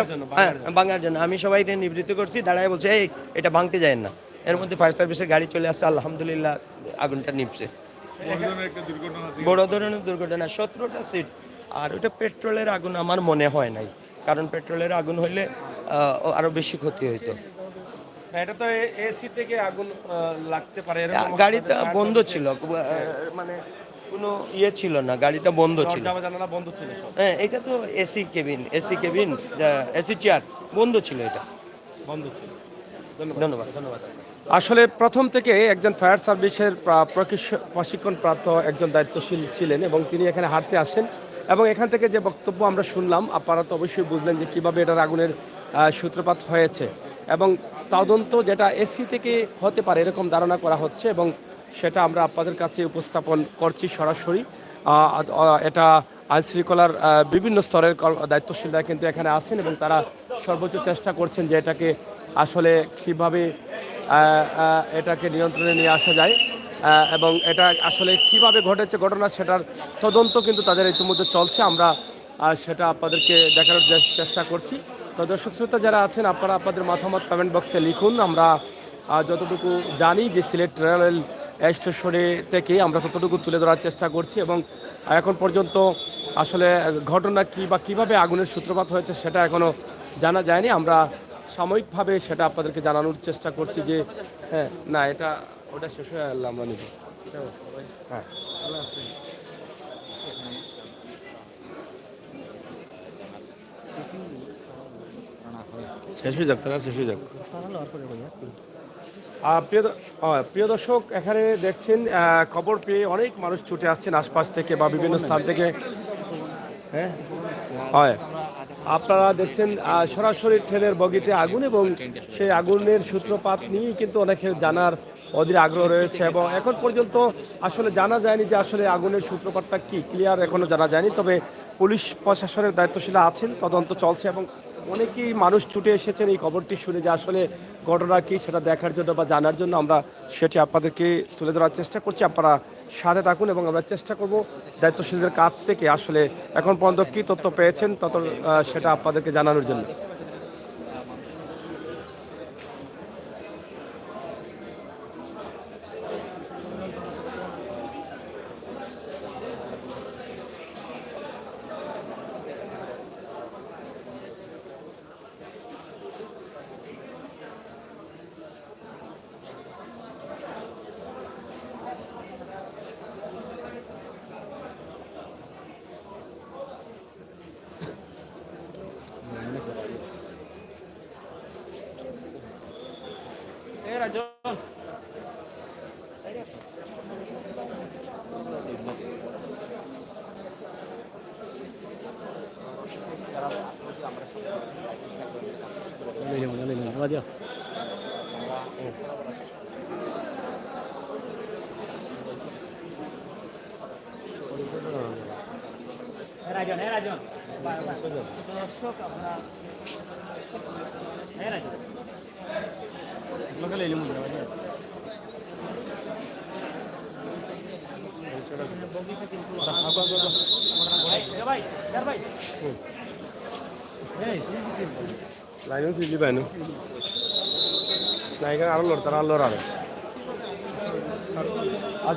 Speaker 9: ভাঙার জন্য আমি সবাইকে নিবৃত্ত করছি, দাঁড়ায় বলছে এই এটা ভাঙতে যায় না। এর মধ্যে ফায়ার সার্ভিসের গাড়ি চলে আসছে, আলহামদুলিল্লাহ আগুনটা নিভছে। বড় ধরনের দুর্ঘটনা, 17টা সিট। আর ওইটা পেট্রোলের আগুন আমার মনে হয় নাই, কারণ পেট্রোলের আগুন হইলে আরো বেশি ক্ষতি হইতো।
Speaker 1: এটা তো এসি থেকে আগুন লাগতে পারে।
Speaker 9: গাড়িটা বন্ধ ছিল, মানে কোনো ছিল না, গাড়িটা বন্ধ ছিল, হ্যাঁ। এটা তো এসি কেবিন, এসি চেয়ার বন্ধ ছিল, এটা
Speaker 1: বন্ধ ছিল।
Speaker 9: ধন্যবাদ।
Speaker 1: আসলে প্রথম থেকে একজন ফায়ার সার্ভিসের প্রশিক্ষণপ্রাপ্ত একজন দায়িত্বশীল ছিলেন এবং তিনি এখানে হাঁটতে আসেন, এবং এখান থেকে যে বক্তব্য আমরা শুনলাম আপনারা তো অবশ্যই বুঝলেন যে কীভাবে এটার আগুনের সূত্রপাত হয়েছে, এবং তদন্ত যেটা এসি থেকে হতে পারে এরকম ধারণা করা হচ্ছে, এবং সেটা আমরা আপনাদের কাছে উপস্থাপন করছি সরাসরি। এটা আইনশৃঙ্খলার বিভিন্ন স্তরের দায়িত্বশীলরা কিন্তু এখানে আছেন, এবং তারা সর্বোচ্চ চেষ্টা করছেন যে এটাকে আসলে কীভাবে এটাকে নিয়ন্ত্রণে নিয়ে আসা যায়, এবং এটা আসলে কিভাবে ঘটেছে ঘটনা সেটার তদন্ত কিন্তু তাদের ইতিমধ্যে চলছে। আমরা সেটা আপনাদেরকে দেখানোর চেষ্টা করছি। তো দর্শক শ্রোতা যারা আছেন, আপনারা আপনাদের মতামত কমেন্ট বক্সে লিখুন। আমরা যতটুকু জানি যে সিলেট রেল স্টেশনে থেকে আমরা ততটুকু তুলে ধরার চেষ্টা করছি, এবং এখন পর্যন্ত আসলে ঘটনা কী বা কীভাবে আগুনের সূত্রপাত হয়েছে সেটা এখনও জানা যায়নি। আমরা সাময়িকভাবে সেটা আপনাদেরকে জানানোর চেষ্টা করছি যে হ্যাঁ না এটা ওটা শেষ হয়ে গেল আমরা নিব হ্যাঁ শেষ হয়ে যাক তারা শেষ হয়ে যাক। প্রিয় দর্শক এখানে দেখছেন খবর পেয়ে অনেক মানুষ ছুটে আসছেন আশপাশ থেকে বা বিভিন্ন স্থান থেকে। হ্যাঁ হয় আপনারা দেখছেন সরাসরি ট্রেনের বগিতে আগুন এবং সেই আগুনের সূত্রপাত নিয়েই কিন্তু অনেকের জানার অধীর আগ্রহ রয়েছে এবং এখন পর্যন্ত আসলে জানা যায়নি যে আসলে আগুনের সূত্রপাতটা কি ক্লিয়ার এখনো জানা যায়নি। তবে পুলিশ প্রশাসনের দায়িত্বশীল আছেন, তদন্ত চলছে এবং অনেকেই মানুষ ছুটে এসেছেন এই খবরটি শুনে যে আসলে ঘটনা কি সেটা দেখার জন্য বা জানার জন্য। আমরা সেটি আপনাদেরকে তুলে ধরার চেষ্টা করছি, আপনারা সাথে থাকুন এবং আমরা চেষ্টা করব দায়িত্বশীলদের কাছ থেকে আসলে এখন পর্যন্ত কী তথ্য পেয়েছেন তত সেটা আপনাদেরকে জানানোর জন্য। লাইনও তুলি বাইনু না এখানে আরো লড় তারা লড় আরো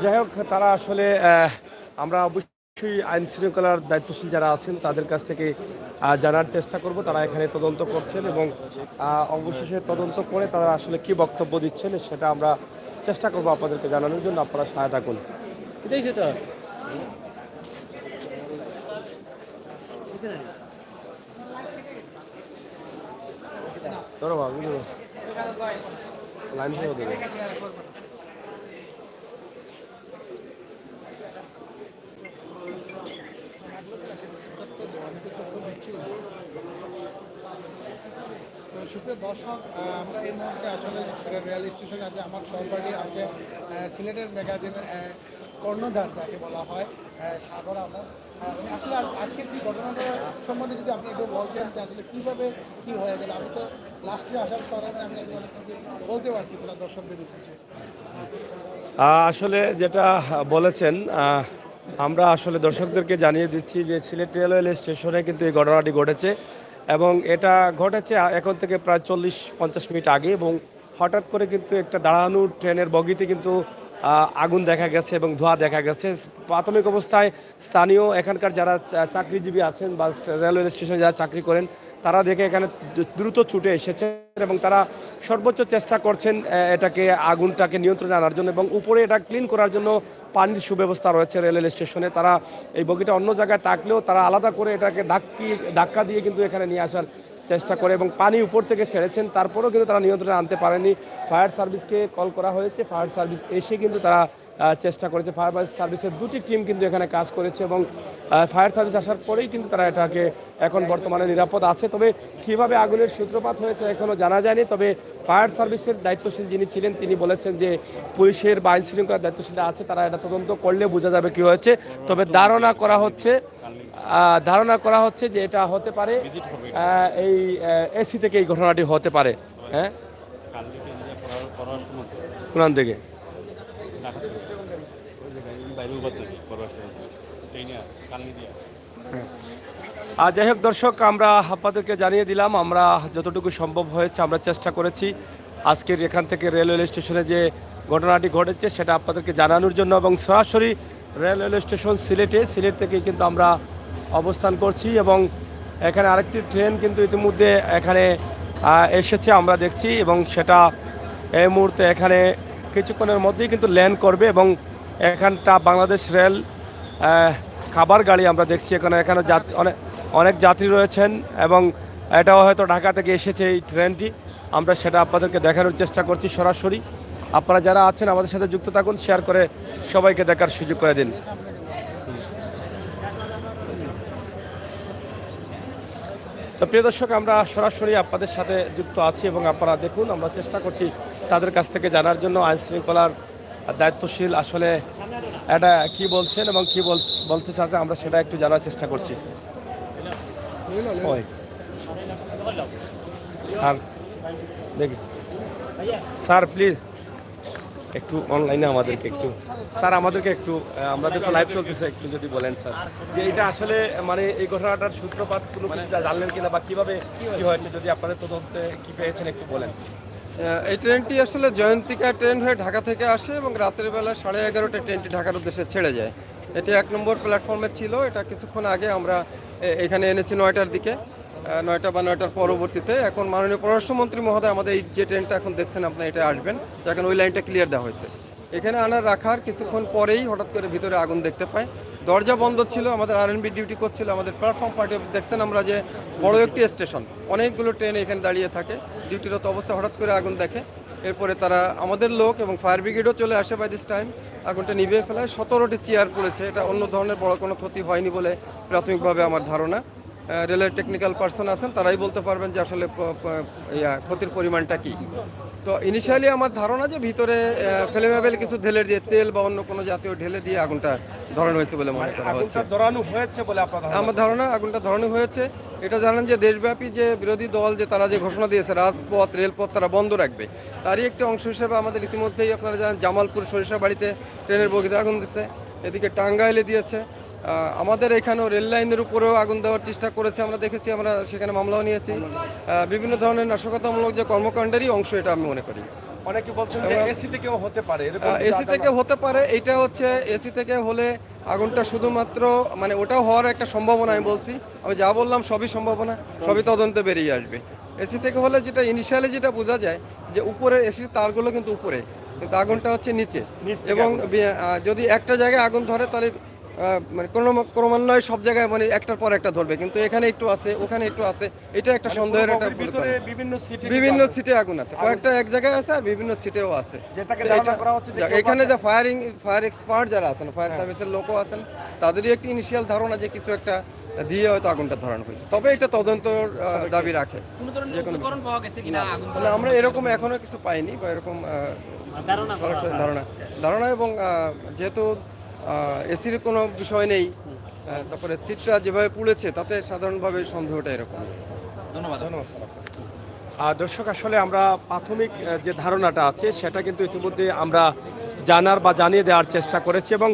Speaker 1: যাই হোক তারা আসলে আমরা অবশ্যই আইন শৃঙ্খলার দায়িত্বশীল যারা আছেন তাদের কাছ থেকে জানার চেষ্টা করব। তারা এখানে তদন্ত করছেন এবং অবশেষে তদন্ত করে তারা আসলে কি বক্তব্য দিচ্ছেন সেটা আমরা চেষ্টা করব আপনাদেরকে জানানোর জন্য। আপনারা সহায়তা করুন। ধরো বাবু লাইন থেকে দেবে
Speaker 8: সুপ্রিয় দর্শক, আমরা এই মুহূর্তে আসলে রেল স্টেশনে আছে, আমার সহপাঠী আছে সিলেটের ম্যাগাজিন কর্ণধার যাকে বলা হয় সাগর আহমদ। আসলে আজকের কি ঘটনাটা সম্বন্ধে যদি আপনি একটু বলতেন যে আসলে কীভাবে কী হয়ে গেল। আমি তো লাস্টে আসার কারণে আমি অনেক কিছু বলতে পারতেছি না দর্শকদের উদ্দেশ্যে।
Speaker 1: আসলে যেটা বলেছেন আমরা আসলে দর্শকদেরকে জানিয়ে দিচ্ছি যে সিলেট রেলওয়ে স্টেশনে কিন্তু এই ঘটনাটি ঘটেছে এবং এটা ঘটেছে এখন থেকে প্রায় 40-50 মিনিট আগে এবং হঠাৎ করে কিন্তু একটা দাঁড়ানো ট্রেনের বগিতে কিন্তু আগুন দেখা গেছে এবং ধোঁয়া দেখা গেছে। প্রাথমিক অবস্থায় স্থানীয় এখানকার যারা চাকরিজীবী আছেন বা রেলওয়ে স্টেশনে যারা চাকরি করেন তারা দেখে এখানে দ্রুত ছুটে এসেছেন এবং তারা সর্বোচ্চ চেষ্টা করছেন এটাকে আগুনটাকে নিয়ন্ত্রণে আনার জন্য এবং উপরে এটা ক্লিন করার জন্য পানির সুব্যবস্থা রয়েছে রেলওয়ে স্টেশনে। তারা এই বগিটা অন্য জায়গায় থাকলেও তারা আলাদা করে এটাকে ধাক্কা দিয়ে কিন্তু এখানে নিয়ে আসার চেষ্টা করে এবং পানি উপর থেকে ছেড়েছেন, তারপরেও কিন্তু তারা নিয়ন্ত্রণে আনতে পারেনি। ফায়ার সার্ভিসকে কল করা হয়েছে, ফায়ার সার্ভিস এসে কিন্তু তারা চেষ্টা করেছে। ফায়ার সার্ভিসের দুটি টিম কিন্তু এখানে কাজ করেছে এবং ফায়ার সার্ভিস আসার পরেই কিন্তু তারা এটাকে এখন বর্তমানে নিরাপদ আছে। তবে কীভাবে আগুনের সূত্রপাত হয়েছে এখনও জানা যায়নি। তবে ফায়ার সার্ভিসের দায়িত্বশীল যিনি ছিলেন তিনি বলেছেন যে পুলিশের বা আইন শৃঙ্খলার দায়িত্বশীল আছে, তারা এটা তদন্ত করলে বোঝা যাবে কী হয়েছে। তবে ধারণা করা হচ্ছে যে এটা হতে পারে এই এসি থেকে এই ঘটনাটি হতে পারে। হ্যাঁ কোরআন থেকে যাই হোক দর্শক, আমরা আপনাদেরকে জানিয়ে দিলাম, আমরা যতটুকু সম্ভব হয়েছে আমরা চেষ্টা করেছি আজকের এখান থেকে রেলওয়ে স্টেশনে যে ঘটনাটি ঘটেছে সেটা আপনাদেরকে জানানোর জন্য এবং সরাসরি রেলওয়ে স্টেশন সিলেট থেকে কিন্তু আমরা অবস্থান করছি এবং এখানে আরেকটি ট্রেন কিন্তু ইতিমধ্যে এখানে এসেছে আমরা দেখছি, এবং সেটা এই মুহূর্তে এখানে কিছুক্ষণের মধ্যেই কিন্তু ল্যান্ড করবে। এবং এখানটা বাংলাদেশ রেল খাবার গাড়ি আমরা দেখছি, এখানে অনেক যাত্রী রয়েছেন, এবং এটাও হয়তো ঢাকা থেকে এসেছে এই ট্রেনটি। আমরা সেটা আপনাদেরকে দেখানোর চেষ্টা করছি সরাসরি। আপনারা যারা আছেন আমাদের সাথে যুক্ত থাকুন, শেয়ার করে সবাইকে দেখার সুযোগ করে দিন। তো প্রিয় দর্শক, আমরা সরাসরি আপনাদের সাথে যুক্ত আছি, এবং আপনারা দেখুন আমরা চেষ্টা করছি তাদের কাছ থেকে জানার জন্য আইন শৃঙ্খলার দায়িত্বশীল আসলে এটা কি বলছেন এবং কি বলতে চাচ্ছেন, আমরা সেটা একটু জানার চেষ্টা করছি। স্যার দেখি, স্যার প্লিজ একটু অনলাইনে আমাদেরকে একটু, স্যার আমাদেরকে একটু, আমাদের তো লাইভ চলতেছে, একটু যদি বলেন স্যার যে এটা আসলে মানে এই ঘটনাটার সূত্রপাত কোনো কিছু জানলেন কিনা, বা কিভাবে কি হয়েছে, যদি আপনাদের তদন্তে কি পেয়েছেন একটু বলেন।
Speaker 10: এই ট্রেনটি আসলে জয়ন্তিকা ট্রেন হয়ে ঢাকা থেকে আসে এবং রাতের বেলা 11:30টায় ট্রেনটি ঢাকার উদ্দেশ্যে ছেড়ে যায়। এটি 1 নম্বর প্ল্যাটফর্মে ছিল। এটা কিছুক্ষণ আগে আমরা এখানে এনেছি 9টার দিকে, 9টা বা 9টার পরবর্তীতে। এখন মাননীয় পররাষ্ট্রমন্ত্রী মহোদয় আমাদের এই যে ট্রেনটা এখন দেখছেন আপনি, এটা আসবেন, এখন ওই লাইনটা ক্লিয়ার দেওয়া হয়েছে। এখানে আনার রাখার কিছুক্ষণ পরেই হঠাৎ করে ভিতরে আগুন দেখতে পাই। দরজা বন্ধ ছিল, আমাদের RNB ডিউটি করছিল, আমাদের প্ল্যাটফর্ম পার্টি দেখছেন আমরা যে বড় একটি স্টেশন, অনেকগুলো ট্রেন এখানে দাঁড়িয়ে থাকে, ডিউটিরত অবস্থা হঠাৎ করে আগুন দেখে। এরপরে তারা আমাদের লোক এবং ফায়ার ব্রিগেডও চলে আসে বাই দিস টাইম, আগুনটা নিভিয়ে ফেলায়। 17টি চেয়ার পড়েছে, এটা অন্য ধরনের বড় কোনো ক্ষতি হয়নি বলে প্রাথমিকভাবে আমার ধারণা। রেলের টেকনিক্যাল পার্সন আছেন, তারাই বলতে পারবেন যে আসলে ক্ষতির পরিমাণটা কী। তো ইনিশিয়ালি আমার ধারণা যে ভিতরে ফ্লেমেবল কিছু ঢেলে দিয়ে, তেল বা অন্য কোনো জাতীয় ঢেলে দিয়ে আগুনটা ধরানো হয়েছে বলে মনে করা হচ্ছে। আমার ধারণা আগুনটা ধরানো হয়েছে। এটা জানেন যে দেশব্যাপী যে বিরোধী দল যে তারা যে ঘোষণা দিয়েছে রাজপথ রেলপথ তারা বন্ধ রাখবে, তারই একটি অংশ হিসেবে আমাদের ইতিমধ্যেই আপনারা জানেন জামালপুর সরিষাবাড়িতে ট্রেনের বগিতে আগুন দিচ্ছে, এদিকে টাঙ্গাইলে দিয়েছে, আমাদের এখানেও রেল লাইনের উপরেও আগুন দেওয়ার চেষ্টা করেছে, আমরা দেখেছি, আমরা সেখানে মামলাও নিয়েছি। বিভিন্ন ধরনের নাশকতামূলক যে কর্মকাণ্ডেরই অংশ এটা আমি মনে করি।
Speaker 1: অনেকে বলছেন যে এসি থেকেও হতে পারে,
Speaker 10: এসি থেকে হতে পারে। এটা হচ্ছে এসি থেকে হলে আগুনটা শুধুমাত্র মানে ওটাও হওয়ার একটা সম্ভাবনা, আমি বলছি, আমি যা বললাম সবই সম্ভাবনা, সবই তদন্তে বেরিয়ে আসবে। এসি থেকে হলে যেটা ইনিশিয়ালি যেটা বোঝা যায় যে উপরের এসির তারগুলো কিন্তু উপরে, কিন্তু আগুনটা হচ্ছে নিচে, এবং যদি একটা জায়গায় আগুন ধরে তাহলে মানে ক্রমান্বয়ে সব জায়গায় মানে একটার পর একটা ধরবে, কিন্তু এখানে একটু আছে ওখানে একটু আছে, এটা একটা সন্দেহের একটা বিভিন্ন সিটে আগুন আছে, কয়েকটা এক জায়গায় আছে আর বিভিন্ন সিটেও আছে। এখানে যে ফায়ার এক্সপার্ট যারা আছেন, ফায়ার সার্ভিসের লোকও আছেন, তাদেরই একটি ইনিশিয়াল ধারণা যে কিছু একটা দিয়ে হয়তো আগুনটা ধরানো হয়েছে, তবে এটা তদন্তর দাবি রাখে। আমরা এরকম এখনো কিছু পাইনি বা এরকম সরাসরি ধারণা, এবং যেহেতু এসির কোনো বিষয় নেই, তারপরে সিটটা যেভাবে পুড়েছে তাতে সাধারণভাবে সন্দেহটা এরকম।
Speaker 1: ধন্যবাদ। দর্শক, আসলে আমরা প্রাথমিক যে ধারণাটা আছে সেটা কিন্তু ইতিমধ্যে আমরা জানার বা জানিয়ে দেওয়ার চেষ্টা করেছি, এবং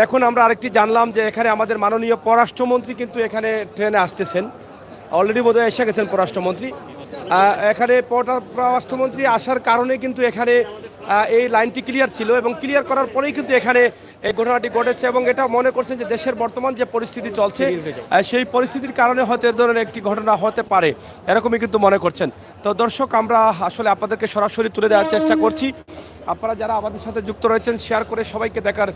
Speaker 1: এখন আমরা আরেকটি জানলাম যে এখানে আমাদের মাননীয় পররাষ্ট্রমন্ত্রী কিন্তু এখানে ট্রেনে আসতেছেন, অলরেডি বোধহয় এসে গেছেন পররাষ্ট্রমন্ত্রী। এখানে পররাষ্ট্রমন্ত্রী আসার কারণে কিন্তু এখানে এই লাইনটি ক্লিয়ার ছিল, এবং ক্লিয়ার করার পরেই কিন্তু এখানে এই ঘটনাটি ঘটেছে, এবং এটা মনে করছেন যে দেশের বর্তমান যে পরিস্থিতি চলছে সেই পরিস্থিতির কারণে হয়তো এ ধরনের একটি ঘটনা হতে পারে, এরকমই কিন্তু মনে করছেন। তো দর্শক, আমরা আসলে আপনাদেরকে সরাসরি তুলে দেওয়ার চেষ্টা করছি। আপনারা যারা আমাদের সাথে যুক্ত রয়েছেন শেয়ার করে সবাইকে দেখার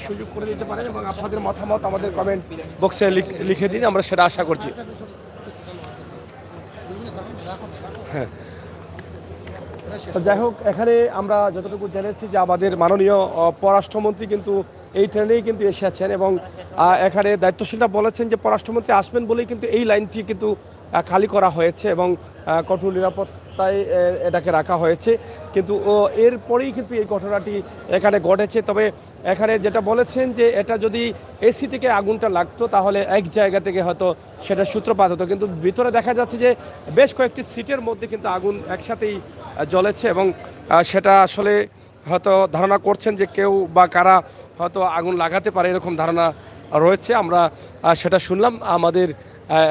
Speaker 1: সুযোগ করে দিতে পারেন, এবং আপনাদের মতামত আমাদের কমেন্ট বক্সে লিখে দিন, আমরা সেটা আশা করছি। হ্যাঁ, যাই হোক, এখানে আমরা যতটুকু জেনেছি যে আমাদের মাননীয় পররাষ্ট্রমন্ত্রী কিন্তু এই ট্রেনেই কিন্তু এসেছেন, এবং এখানে দায়িত্বশীলরা বলেছেন যে পররাষ্ট্রমন্ত্রী আসবেন বলেই কিন্তু এই লাইনটি কিন্তু খালি করা হয়েছে, এবং কঠোর নিরাপত্তায় এটাকে রাখা হয়েছে, কিন্তু এরপরেই কিন্তু এই ঘটনাটি এখানে ঘটেছে। তবে এখানে যেটা বলেছেন যে এটা যদি এসি থেকে আগুনটা লাগতো তাহলে এক জায়গা থেকে হয়তো সেটা সূত্রপাত হতো, কিন্তু ভিতরে দেখা যাচ্ছে যে বেশ কয়েকটি সিটের মধ্যে কিন্তু আগুন একসাথেই জ্বলেছে, এবং সেটা আসলে হয়তো ধারণা করছেন যে কেউ বা কারা হয়তো আগুন লাগাতে পারে, এরকম ধারণা রয়েছে। আমরা সেটা শুনলাম আমাদের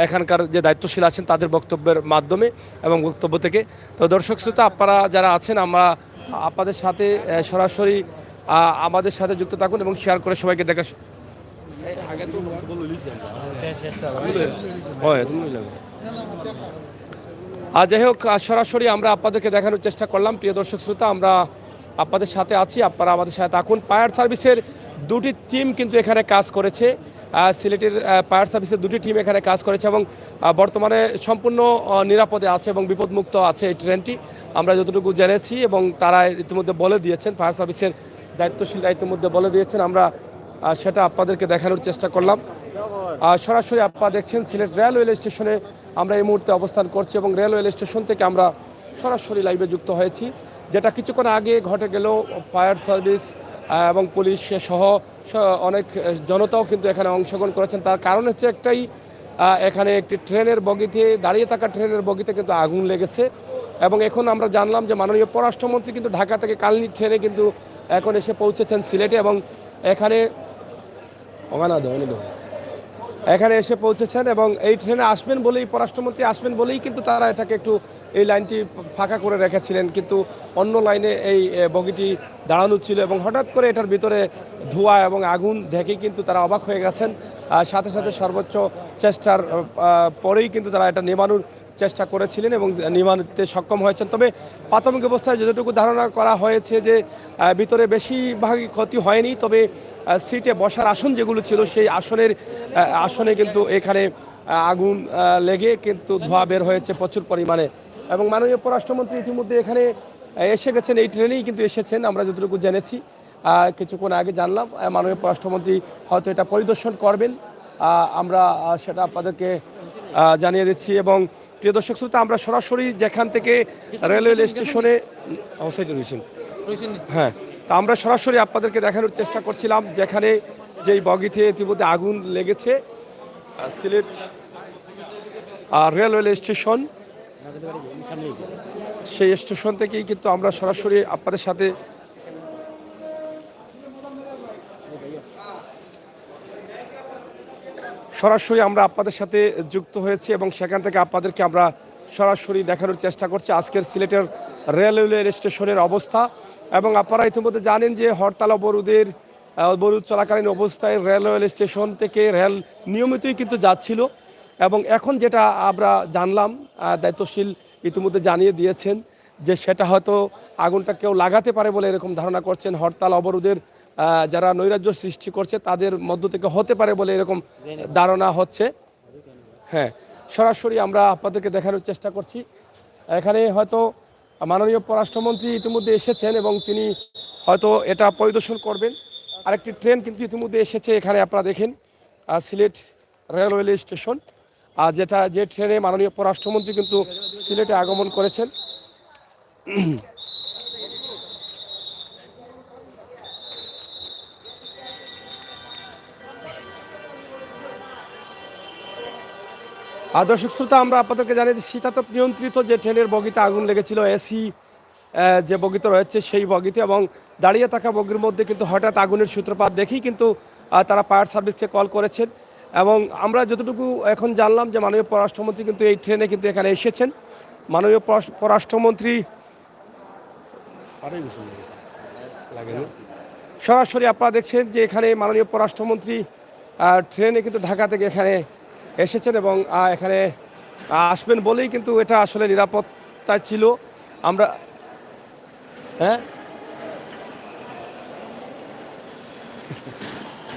Speaker 1: এখানকার যে দায়িত্বশীল আছেন তাদের বক্তব্যের মাধ্যমে এবং বক্তব্য থেকে। তো দর্শক শ্রোতা, আপনারা যারা আছেন আমরা আপনাদের সাথে সরাসরি আমাদের সাথে যুক্ত থাকুন এবং শেয়ার করে সবাইকে দেখা আর যাই হোক সরাসরি আমরা আপনাদেরকে দেখানোর চেষ্টা করলাম। প্রিয় দর্শক শ্রোতা, আমরা আপনাদের সাথে আছি, আপনারা আমাদের সাথে থাকুন। ফায়ার সার্ভিসের দুটি টিম কিন্তু এখানে কাজ করেছে। সিলেটের ফায়ার সার্ভিসের দুটি টিম এখানে কাজ করেছে এবং বর্তমানে সম্পূর্ণ নিরাপদে আছে এবং বিপদমুক্ত আছে এই ট্রেনটি, আমরা যতটুকু জেনেছি। এবং তারা ইতিমধ্যে বলে দিয়েছেন, ফায়ার সার্ভিসের দায়িত্বশীলরা ইতিমধ্যে বলে দিয়েছেন, আমরা সেটা আপনাদেরকে দেখানোর চেষ্টা করলাম। সরাসরি আপনারা দেখছেন সিলেট রেলওয়ে স্টেশনে আমরা এই মুহূর্তে অবস্থান করছি এবং রেলওয়ে স্টেশন থেকে আমরা সরাসরি লাইভে যুক্ত হয়েছি, যেটা কিছুক্ষণ আগে ঘটে গেল। ফায়ার সার্ভিস এবং পুলিশ সহ অনেক জনতাও কিন্তু এখানে অংশগ্রহণ করেছেন। তার কারণ হচ্ছে একটাই, এখানে একটি ট্রেনের বগিতে, দাঁড়িয়ে থাকা ট্রেনের বগিতে কিন্তু আগুন লেগেছে। এবং এখন আমরা জানলাম যে মাননীয় পররাষ্ট্রমন্ত্রী কিন্তু ঢাকা থেকে কালনি ট্রেনে কিন্তু এখন এসে পৌঁছেছেন সিলেটে এবং এখানে এসে পৌঁছেছেন এবং এই ট্রেনে আসবেন বলেই, পররাষ্ট্রমন্ত্রী আসবেন বলেই কিন্তু তারা এটাকে একটু এই লাইনটি ফাঁকা করে রেখেছিলেন, কিন্তু অন্য লাইনে এই বগিটি দাঁড়ানো ছিল এবং হঠাৎ করে এটার ভিতরে ধোঁয়া এবং আগুন দেখেই কিন্তু তারা অবাক হয়ে গেছেন। সাথে সাথে সর্বোচ্চ চেষ্টার পরেই কিন্তু তারা এটা নেভানোর চেষ্টা করেছিলেন এবং নির্মাণে সক্ষম হয়েছেন। তবে প্রাথমিক অবস্থায় যতটুকু ধারণা করা হয়েছে যে ভিতরে বেশিরভাগই ক্ষতি হয়নি, তবে সিটে বসার আসন যেগুলো ছিল সেই আসনে কিন্তু এখানে আগুন লেগে কিন্তু ধোঁয়া বের হয়েছে প্রচুর পরিমাণে। এবং মাননীয় পররাষ্ট্রমন্ত্রী ইতিমধ্যে এখানে এসে গেছেন, এই ট্রেনেই কিন্তু এসেছেন, আমরা যতটুকু জেনেছি। কিছুক্ষণ আগে জানলাম মাননীয় পররাষ্ট্রমন্ত্রী হয়তো এটা পরিদর্শন করবেন, আমরা সেটা আপনাদেরকে জানিয়ে দিচ্ছি। এবং প্রিয় দর্শক শ্রোতা, আমরা সরাসরি যেখান থেকে রেলওয়ে স্টেশনে হ্যাঁ, তা আমরা সরাসরি আপনাদেরকে দেখানোর চেষ্টা করছিলাম যেখানে যেই বগিতে ইতিমধ্যে আগুন লেগেছে, সিলেট রেলওয়ে স্টেশন, সেই স্টেশন থেকেই কিন্তু আমরা সরাসরি আপনাদের সাথে আপনাদের সাথে যুক্ত হয়েছি এবং সেখান থেকে আপনাদেরকে আমরা সরাসরি দেখানোর চেষ্টা করছি আজকের সিলেটের রেলওয়ে স্টেশনের অবস্থা। এবং আপনারা ইতিমধ্যে জানেন যে হরতাল অবরোধ চলাকালীন অবস্থায় রেলওয়ে স্টেশন থেকে রেল নিয়মিতই কিন্তু যাচ্ছিল। এবং এখন যেটা আমরা জানলাম, দায়িত্বশীল ইতিমধ্যে জানিয়ে দিয়েছেন যে সেটা হয়তো আগুনটা কেউ লাগাতে পারে বলে এরকম ধারণা করছেন। হরতাল অবরোধের যারা নৈরাজ্য সৃষ্টি করছে তাদের মধ্য থেকে হতে পারে বলে এরকম ধারণা হচ্ছে। হ্যাঁ, সরাসরি আমরা আপনাদেরকে দেখানোর চেষ্টা করছি। এখানে হয়তো মাননীয় পররাষ্ট্রমন্ত্রী ইতিমধ্যে এসেছেন এবং তিনি হয়তো এটা পরিদর্শন করবেন। আরেকটি ট্রেন কিন্তু ইতিমধ্যে এসেছে এখানে, আপনারা দেখেন সিলেট রেলওয়ে স্টেশন, যে ট্রেনে মাননীয় পররাষ্ট্রমন্ত্রী কিন্তু সিলেটে আগমন করেছেন। দর্শক শ্রোতা, আমরা আপনাদেরকে জানিয়ে দিই শীতাতপ নিয়ন্ত্রিত যে ট্রেনের বগিতে আগুন লেগেছিল, এসি যে বগিতে রয়েছে সেই বগিতে, এবং দাঁড়িয়ে থাকা বগির মধ্যে কিন্তু হঠাৎ আগুনের সূত্রপাত দেখেই কিন্তু তারা ফায়ার সার্ভিসকে কল করেছেন। এবং আমরা যতটুকু এখন জানলাম যে মাননীয় পররাষ্ট্রমন্ত্রী কিন্তু এই ট্রেনে কিন্তু এখানে এসেছেন। মাননীয় পররাষ্ট্রমন্ত্রী সরাসরি আপনারা দেখছেন যে এখানে মাননীয় পররাষ্ট্রমন্ত্রী ট্রেনে কিন্তু ঢাকা থেকে এখানে এসেছেন এবং এখানে আসবেন বলেই কিন্তু এটা আসলে নিরাপত্তা ছিল। আমরা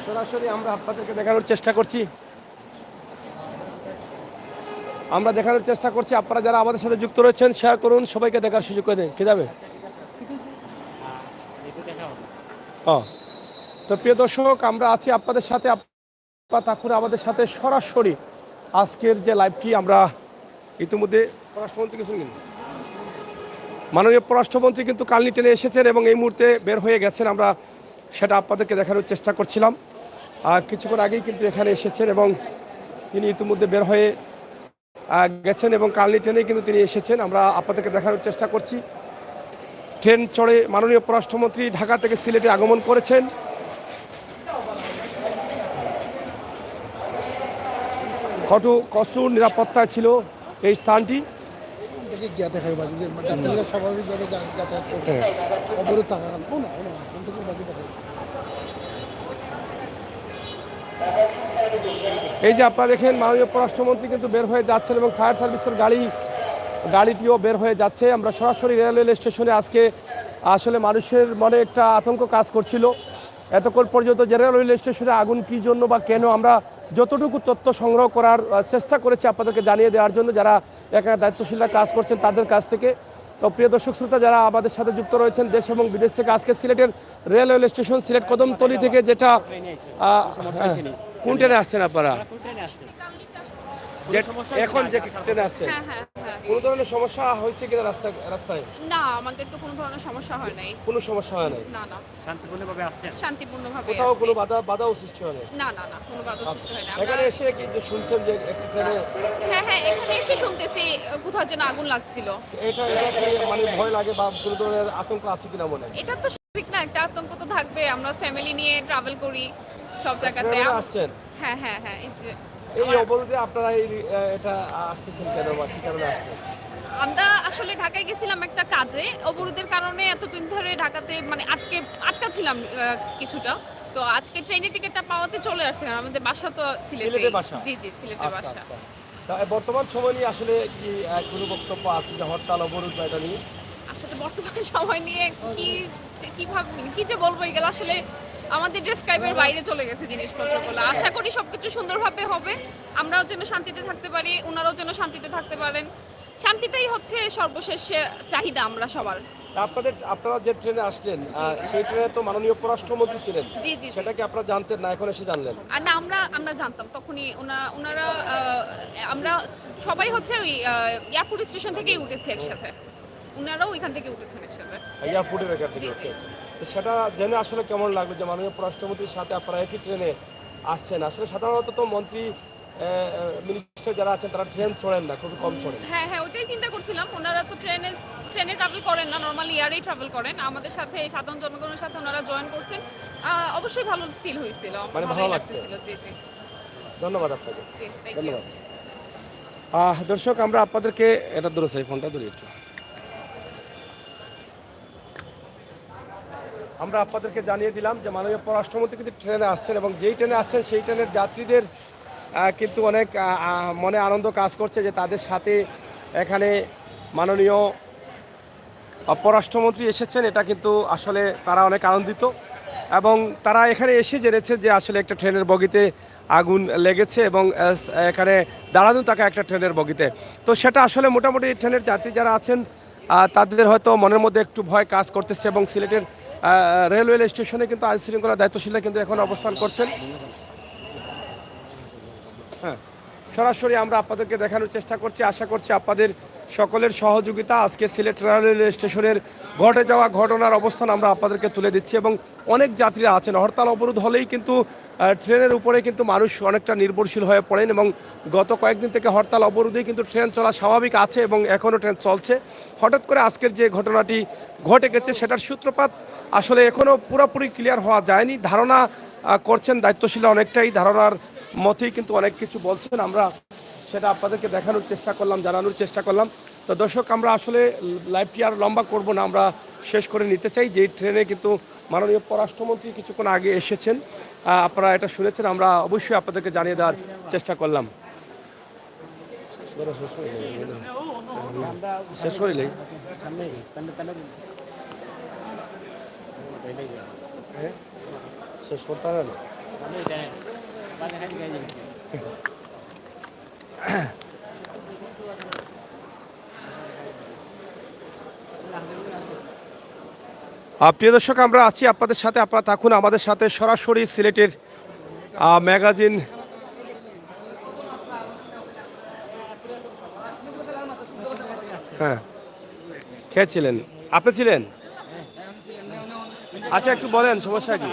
Speaker 1: সরাসরি আমরা আপনাদেরকে দেখানোর চেষ্টা করছি, আপনারা যারা আমাদের সাথে যুক্ত রয়েছেন শেয়ার করুন, সবাইকে দেখার সুযোগ করে দেন। কে যাবে? তো প্রিয় দর্শক, আমরা আছি আপনাদের সাথে, থাকুন আমাদের সাথে সরাসরি। আজকের যে লাইভটি আমরা ইতিমধ্যে মাননীয় পররাষ্ট্রমন্ত্রী কিন্তু কালনি ট্রেনে এসেছেন এবং এই মুহূর্তে বের হয়ে গেছেন, আমরা সেটা আপনাদেরকে দেখানোর চেষ্টা করছিলাম। কিছুক্ষণ আগেই কিন্তু এখানে এসেছেন এবং তিনি ইতিমধ্যে বের হয়ে গেছেন এবং কালনি ট্রেনেই কিন্তু তিনি এসেছেন, আমরা আপনাদেরকে দেখানোর চেষ্টা করছি। ট্রেন চড়ে মাননীয় পররাষ্ট্রমন্ত্রী ঢাকা থেকে সিলেটে আগমন করেছেন। কঠোর নিরাপত্তায় ছিল এই স্থানটি।
Speaker 8: স্বাভাবিকভাবে যাতায়াত করতে অবরোধ থাকা
Speaker 1: এই যে আপনারা দেখেন মাননীয় পররাষ্ট্রমন্ত্রী কিন্তু বের হয়ে যাচ্ছেন এবং ফায়ার সার্ভিসের গাড়িটিও বের হয়ে যাচ্ছে। আমরা সরাসরি রেলওয়ে স্টেশনে আজকে আসলে মানুষের মনে একটা আতঙ্ক কাজ করছিল এতক্ষণ পর্যন্ত যে রেলওয়ে স্টেশনে আগুন কী জন্য বা কেন, আমরা যতটুকু তথ্য সংগ্রহ করার চেষ্টা করেছি আপনাদেরকে জানিয়ে দেওয়ার জন্য যারা এখানে দায়িত্বশীলরা কাজ করছেন তাদের কাছ থেকে। তো প্রিয় দর্শক শ্রোতা যারা আমাদের সাথে যুক্ত রয়েছেন দেশ এবং বিদেশ থেকে, আজকে সিলেটের রেলওয়ে স্টেশন সিলেট কদমতলী থেকে যেটা কোন ট্রেনে আসছেন আপনারা? এখন যে ট্রেনে আসছেন কোনো ধরনের সমস্যা হয়েছে কিনা রাস্তায়?
Speaker 11: না, আমাদের তো কোনো ধরনের সমস্যা হয় নাই।
Speaker 1: কোনো সমস্যা হয় নাই?
Speaker 11: না না,
Speaker 6: শান্তিপূর্ণভাবে আসছেন?
Speaker 11: শান্তিপূর্ণভাবে
Speaker 1: কোথাও
Speaker 11: আসছি।
Speaker 1: কোনো বাধাও সৃষ্টি হয় নাই?
Speaker 11: না না না, কোনো বাধা সৃষ্টি হয় না।
Speaker 1: এখানে এসে কি যে শুনছেন যে একটি ট্রেনে
Speaker 11: হ্যাঁ, এখানে এসে শুনতেছি কোথাও যেন আগুন লাগছিল।
Speaker 1: এটা কি মানে ভয় লাগে বা কোনো ধরনের আতঙ্ক আছে কিনা মনে হয়?
Speaker 11: এটা তো স্বাভাবিক না, একটা আতঙ্ক তো থাকবে। আমরা ফ্যামিলি নিয়ে ট্রাভেল করি সব জায়গাতে।
Speaker 1: ট্রেনে আসছেন?
Speaker 11: হ্যাঁ, এই যে
Speaker 1: এই অবরোধে আপনারা এটা আসতেছেন কেন বা কি কারণে আসছেন?
Speaker 11: আমরা আসলে ঢাকায় গেছিলাম একটা কাজে, অবরোধের কারণে এতদিন ধরে ঢাকাতে মানে আটকা ছিলাম কিছুটা। তো আজকে ট্রেনের টিকিটটা পাওয়াতে চলে আসছে, কারণ আমাদের বাসা তো সিলেটে। জি সিলেটের বাসা।
Speaker 1: তা বর্তমান সময় নিয়ে আসলে কি কোনো বক্তব্য আছে যে হরতাল অবরোধ বা এটা নিয়ে?
Speaker 11: আসলে বর্তমান সময় নিয়ে কি যে বলবো, এগুলো আসলে আমাদের ডেসক্রাইবের বাইরে চলে গেছে জিনিসপত্রগুলো। আশা করি সবকিছু সুন্দরভাবে হবে, আমরাও যেন শান্তিতে থাকতে পারি, ওনারাও যেন শান্তিতে থাকতে পারেন। শান্তিটাই হচ্ছে সর্বশেষ চাহিদা আমরা সবার।
Speaker 1: আপনারা যে ট্রেনে আসলেন সেই ট্রেনে তো মাননীয় পররাষ্ট্রমন্ত্রী ছিলেন।
Speaker 11: জি
Speaker 1: সেটা কি আপনারা জানতেন না এখন এসে জানলেন?
Speaker 11: আর না, আমরা জানতাম তখনই। ওনারা আমরা সবাই হচ্ছে ওই এয়ারপোর্ট স্টেশন থেকেই উঠেছি একসাথে, ওনারাও ওইখান থেকে উঠেছেন একসাথে।
Speaker 1: এয়ারপোর্টের এখান থেকে সেটা জেনে আসলে কেমন লাগলো যে মাননীয় পররাষ্ট্রমন্ত্রীর সাথে আপনারা একই ট্রেনে আসছেন? আসলে সাধারণত তো মন্ত্রী মিনিস্টার যারা আছেন তারা ট্রেন চড়েন না, খুবই কম চড়েন।
Speaker 11: হ্যাঁ, ওইটাই চিন্তা করছিলাম। ওনারা তো ট্রেনে ট্রাভেল করেন না, নর্মালি এয়ারেই ট্রাভেল করেন। আমাদের সাথে সাধারণ জনগণের সাথে ওনারা জয়েন করছেন, অবশ্যই ভালো ফিল হয়েছিল,
Speaker 1: মানে ভালো লাগছিল।
Speaker 11: জি
Speaker 1: ধন্যবাদ আপনাকে।
Speaker 11: Thank you.
Speaker 1: ধন্যবাদ। দর্শক আমরা আপনাদেরকে এটা ধরেছি, ফোনটা ধরে একটু আমরা আপনাদেরকে জানিয়ে দিলাম যে মাননীয় পররাষ্ট্রমন্ত্রী কিন্তু ট্রেনে আসছেন এবং যেই ট্রেনে আসছেন সেই ট্রেনের যাত্রীদের কিন্তু অনেক মনে আনন্দ কাজ করছে যে তাদের সাথে এখানে মাননীয় পররাষ্ট্রমন্ত্রী এসেছেন। এটা কিন্তু আসলে তারা অনেক আনন্দিত এবং তারা এখানে এসে জেনেছে যে আসলে একটা ট্রেনের বগিতে আগুন লেগেছে এবং এখানে দাঁড়ানো থাকা একটা ট্রেনের বগিতে। তো সেটা আসলে মোটামুটি ট্রেনের যাত্রী যারা আছেন তাদের হয়তো মনের মধ্যে একটু ভয় কাজ করতেছে এবং সিলেটের রেলওয়ে স্টেশনে কিন্তু আইন শৃঙ্খলা দায়িত্বশীলরা কিন্তু এখন অবস্থান করছেন। হ্যাঁ, সরাসরি আমরা আপনাদেরকে দেখানোর চেষ্টা করছি। আশা করছি আপনাদের সকলের সহযোগিতা। আজকে সিলেট রেলওয়ে স্টেশনের ঘটে যাওয়া ঘটনার অবস্থান আমরা আপনাদেরকে তুলে দিচ্ছি এবং অনেক যাত্রীরা আছেন। হরতাল অবরোধ হলেই কিন্তু ট্রেনের উপরে কিন্তু মানুষ অনেকটা নির্ভরশীল হয়ে পড়েন এবং গত কয়েকদিন থেকে হরতাল অবরোধেই কিন্তু ট্রেন চলা স্বাভাবিক আছে এবং এখনও ট্রেন চলছে। হঠাৎ করে আজকের যে ঘটনাটি ঘটে গেছে সেটার সূত্রপাত আসলে এখনও পুরোপুরি ক্লিয়ার হওয়া যায়নি। ধারণা করছেন দায়িত্বশীল, অনেকটাই ধারণার মতেই কিন্তু অনেক কিছু বলছেন। আমরা সেটা আপনাদেরকে দেখানোর চেষ্টা করলাম, জানানোর চেষ্টা করলাম। তো দর্শক আমরা আসলে লাইভটি আর লম্বা করব না, আমরা শেষ করে নিতে চাই। যেই ট্রেনে কিন্তু মাননীয় পররাষ্ট্রমন্ত্রী কিছুক্ষণ আগে এসেছেন, আপনারা এটা শুনেছেন, আমরা অবশ্যই আপনাদেরকে জানিয়ে দেওয়ার চেষ্টা করলাম। শেষ করিলেই শেষ করতে হবে না। প্রিয় দর্শক আমরা আছি আপনাদের সাথে, আপনারা থাকুন আমাদের সাথে। সরাসরি সিলেটের ম্যাগাজিন হ্যাঁ খেয়েছিলেন, আপনি ছিলেন? আচ্ছা একটু বলেন সমস্যা কি?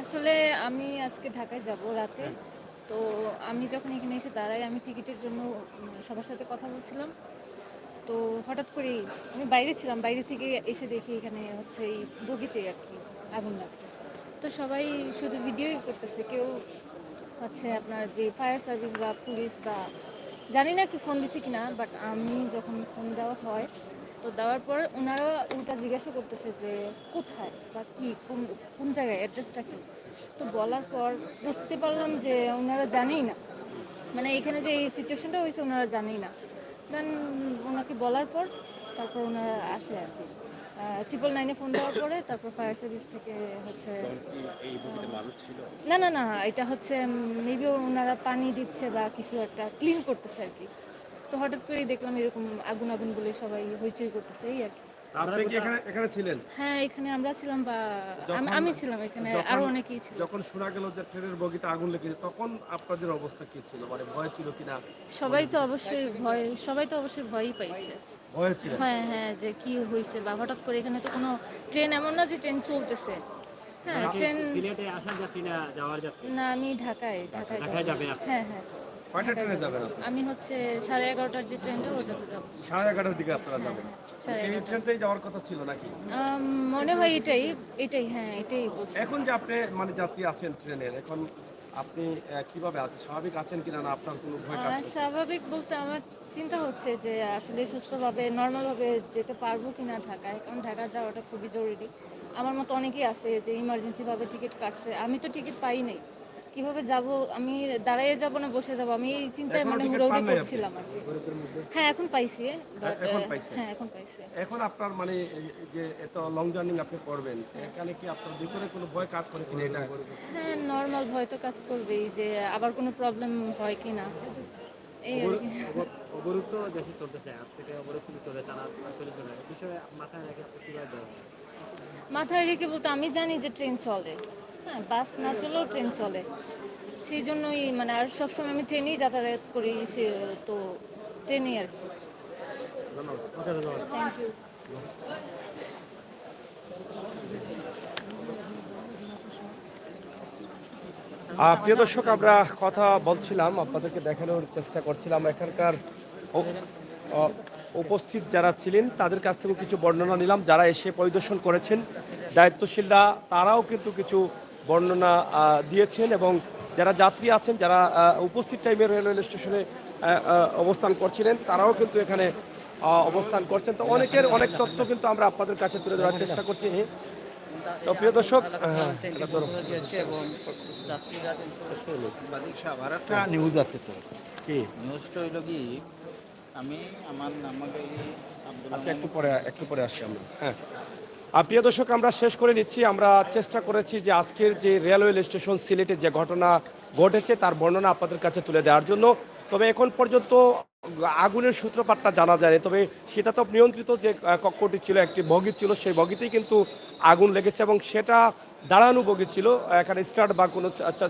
Speaker 12: আসলে আমি আজকে ঢাকায় যাব রাতে, তো আমি যখন এখানে এসে দাঁড়াই আমি টিকিটের জন্য সবার সাথে কথা বলছিলাম। তো হঠাৎ করেই আমি বাইরে ছিলাম, বাইরে থেকে এসে দেখি এখানে হচ্ছে এই বগিতে আর কি আগুন লাগছে। তো সবাই শুধু ভিডিওই করতেছে, কেউ হচ্ছে আপনার যে ফায়ার সার্ভিস বা পুলিশ বা জানি না কি ফোন দিছি কিনা, বাট আমি যখন ফোন দেওয়া হয় তো দেওয়ার পর ওনারা উল্টা জিজ্ঞাসা করতেছে যে কোথায় বা কি কোন কোন জায়গায়, অ্যাড্রেসটা কি। তো বলার পর বুঝতে পারলাম যে ওনারা জানেই না, মানে এখানে যে এই সিচুয়েশনটা হয়েছে ওনারা জানেই না। দেন ওনাকে বলার পর তারপর ওনারা আসে আর কি। 999-এ ফোন দেওয়ার পরে তারপর ফায়ার সার্ভিস থেকে হচ্ছে না না না, এটা হচ্ছে মেবি ওনারা পানি দিচ্ছে বা কিছু একটা ক্লিন করতেছে আর কি। তো হঠাৎ করেই দেখলাম এরকম আগুন আগুন বলে সবাই হইচই করতেছে, এই আর কি।
Speaker 1: আপনি কি এখানে ছিলেন?
Speaker 12: হ্যাঁ, এখানে আমরা ছিলাম বা আমি ছিলাম, এখানে আরো অনেকেই ছিল।
Speaker 1: যখন শোনা গেল যে ট্রেনের বগিতে আগুন লেগেছে তখন আপনাদের অবস্থা কি ছিল, মানে ভয় ছিল কিনা?
Speaker 12: সবাই তো অবশ্যই ভয়ই পাইছে।
Speaker 1: ভয় ছিল?
Speaker 12: হ্যাঁ হ্যাঁ, যে কি হয়েছে বা হঠাৎ করে এখানে তো কোনো ট্রেন এমন না যে ট্রেন চলতেছে। হ্যাঁ, ট্রেন
Speaker 3: সিলেটে আসার যাত্রী না যাওয়ার যাত্রী?
Speaker 12: না, আমি ঢাকায়
Speaker 3: যাবেন?
Speaker 12: হ্যাঁ হ্যাঁ,
Speaker 1: কয়টা ট্রেনে যাবেন?
Speaker 12: আমি হচ্ছে 11:30টার যে ট্রেনটা ওটাতে যাবো।
Speaker 1: 11:30টার দিকে আপনারা যাবেন? এই ট্রেনটাই যাওয়ার কথা ছিল নাকি?
Speaker 12: মনে হয় এটাই হ্যাঁ, এটাই বলছি।
Speaker 1: এখন যে আপনি মানে যাত্রী আছেন ট্রেনের, এখন আপনি কিভাবে আছেন, স্বাভাবিক আছেন কিনা, না আপনার কোনো ভয় কাজ করছে?
Speaker 12: স্বাভাবিক বলতে আমার চিন্তা হচ্ছে যে আসলে সুস্থভাবে নর্মালভাবে যেতে পারবো কিনা ঢাকায়, কারণ ঢাকা যাওয়াটা খুবই জরুরি। আমার মতো অনেকেই আছে যে ইমার্জেন্সিভাবে টিকিট কাটছে, আমি তো টিকিট পাই নাই, কিভাবে যাব, আমি দাঁড়িয়ে যাব না বসে যাব, আমি এই চিন্তায় মানে হুড়োহুড়ি করছিলাম আর কি। হ্যাঁ, এখন পাইছি, হ্যাঁ এখন পাইছি।
Speaker 1: এখন আপনার মানে এই যে এত লং জার্নি আপনি করবেন, এখানে কি আপনার ভিতরে কোনো ভয় কাজ করে কিনা? এটা
Speaker 12: হ্যাঁ, নর্মাল ভয় তো কাজ করবেই যে আবার কোনো প্রবলেম হয় কিনা, এই আর কি।
Speaker 3: অবরোধ তো দেশে চলতেছে, আজ থেকে অবরোধ কিন্তু চলে, টানা 40 দিন। এই বিষয়ে মাথায় রেখে আপনি কীভাবে দেবেন?
Speaker 12: মাথায় রেখে বলতে আমি জানি যে ট্রেন চলে, হ্যাঁ, বাস না চলেও ট্রেন চলে, সেই জন্যই মানে আর সবসময় আমি ট্রেনেই যাতায়াত করি, সে তো ট্রেনেই আর কি। Thank you.
Speaker 1: প্রিয় দর্শক, আমরা কথা বলছিলাম, আপনাদেরকে দেখানোর চেষ্টা করছিলাম এখানকার উপস্থিত যারা ছিলেন তাদের কাছ থেকে কিছু বর্ণনা নিলাম। যারা এসে পরিদর্শন করেছেন দায়িত্বশীলরা, তারাও কিন্তু কিছু বর্ণনা দিয়েছেন, এবং যারা যাত্রী আছেন, যারা উপস্থিত টাইমে রেলওয়ে স্টেশনে অবস্থান করছিলেন, তারাও কিন্তু এখানে অবস্থান করছেন। তো অনেকের অনেক তথ্য কিন্তু আমরা আপনাদের কাছে তুলে ধরার চেষ্টা করছি। তো প্রিয় দর্শক,
Speaker 13: নিউজ আছে তো,
Speaker 1: কি
Speaker 13: নিউজটা হইল কি, আমি আমাকে
Speaker 1: আচ্ছা একটু পরে আসছি আমরা। হ্যাঁ, প্রিয় দর্শক, আমরা শেষ করে নিচ্ছি। আমরা চেষ্টা করেছি যে আজকের যে রেলওয়ে স্টেশন সিলেটে যে ঘটনা ঘটেছে তার বর্ণনা আপনাদের কাছে তুলে দেওয়ার জন্য। তবে এখন পর্যন্ত আগুনের সূত্রপাতটা জানা যায়নি, তবে সেটা তো নিয়ন্ত্রিত যে কক্ষটি ছিল, একটি বগি ছিল, সেই বগিতেই কিন্তু আগুন লেগেছে, এবং সেটা দাঁড়ানো বগি ছিল, এখানে স্টার্ট বা কোনো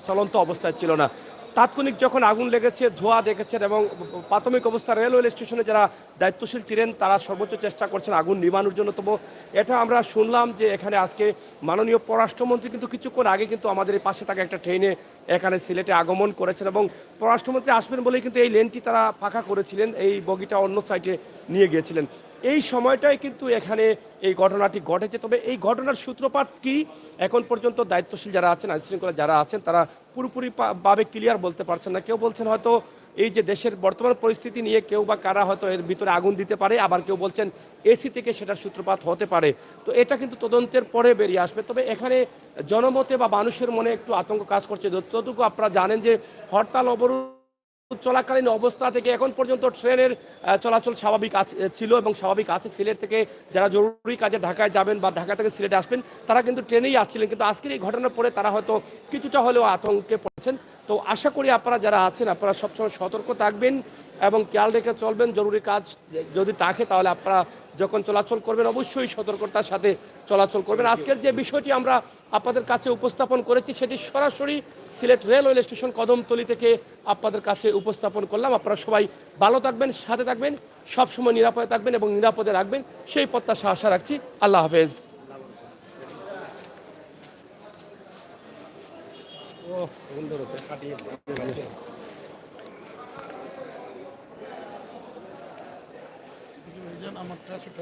Speaker 1: চলন্ত অবস্থায় ছিল না। তাৎক্ষণিক যখন আগুন লেগেছে, ধোঁয়া দেখেছেন, এবং প্রাথমিক অবস্থা রেলওয়ে স্টেশনে যারা দায়িত্বশীল ছিলেন তারা সর্বোচ্চ চেষ্টা করছেন আগুন নিভানোর জন্য। তবু এটা আমরা শুনলাম যে এখানে আজকে মাননীয় পররাষ্ট্রমন্ত্রী কিন্তু কিছুক্ষণ আগে কিন্তু আমাদের এই পাশে থাকা একটা ট্রেনে এখানে সিলেটে আগমন করেছেন, এবং পররাষ্ট্রমন্ত্রী আসবেন বলেই কিন্তু এই লেনটি তারা ফাঁকা করেছিলেন, এই বগিটা অন্য সাইডে নিয়ে গিয়েছিলেন। এই সময়টাই কিন্তু এখানে এই ঘটনাটি ঘটেছে। তবে এই ঘটনার সূত্রপাত কি এখন পর্যন্ত দায়িত্বশীল যারা আছেন, আইনশৃঙ্খলা যারা আছেন, তারা পুরোপুরি ভাবে ক্লিয়ার বলতে পারছেন না। কেউ বলছেন হয়তো এই যে দেশের বর্তমান পরিস্থিতি নিয়ে কেউ বা কারা হয়তো এর ভিতরে আগুন দিতে পারে, আবার কেউ বলছেন এসি থেকে সেটার সূত্রপাত হতে পারে। তো এটা কিন্তু তদন্তের পরে বেরিয়ে আসবে। তবে এখানে জনমতে বা মানুষের মনে একটু আতঙ্ক কাজ করছে। যতটুকু আপনারা জানেন যে হরতাল অবরোধ চলাকালীন অবস্থা থেকে এখন পর্যন্ত ট্রেনের চলাচল স্বাভাবিক ছিল এবং স্বাভাবিক আছে। সিলেট থেকে যারা জরুরি কাজে ঢাকায় যাবেন বা ঢাকা থেকে সিলেটে আসবেন তারা কিন্তু ট্রেনেই আসছিলেন, কিন্তু আজকের এই ঘটনার পরে তারা হয়তো কিছুটা হলেও আতঙ্কে পড়েছেন। তো আশা করি আপনারা যারা আছেন আপনারা সবসময় সতর্ক থাকবেন এবং খেয়াল রেখে চলবেন। জরুরি কাজ যদি থাকে তাহলে আপনারা যখন চলাচল করবেন অবশ্যই সতর্কতার সাথে চলাচল করবেন। আজকের যে বিষয়টি আমরা আপনাদের কাছে উপস্থাপন করেছি সেটি সরাসরি সিলেট রেলওয়ে স্টেশন কদমতলী থেকে আপনাদের কাছে উপস্থাপন করলাম। আপনারা সবাই ভালো থাকবেন, সাথে থাকবেন, সবসময় নিরাপদে থাকবেন এবং নিরাপদে রাখবেন সেই প্রত্যাশা আশা রাখছি। আল্লাহ হাফেজ।
Speaker 8: আমারটা ছোট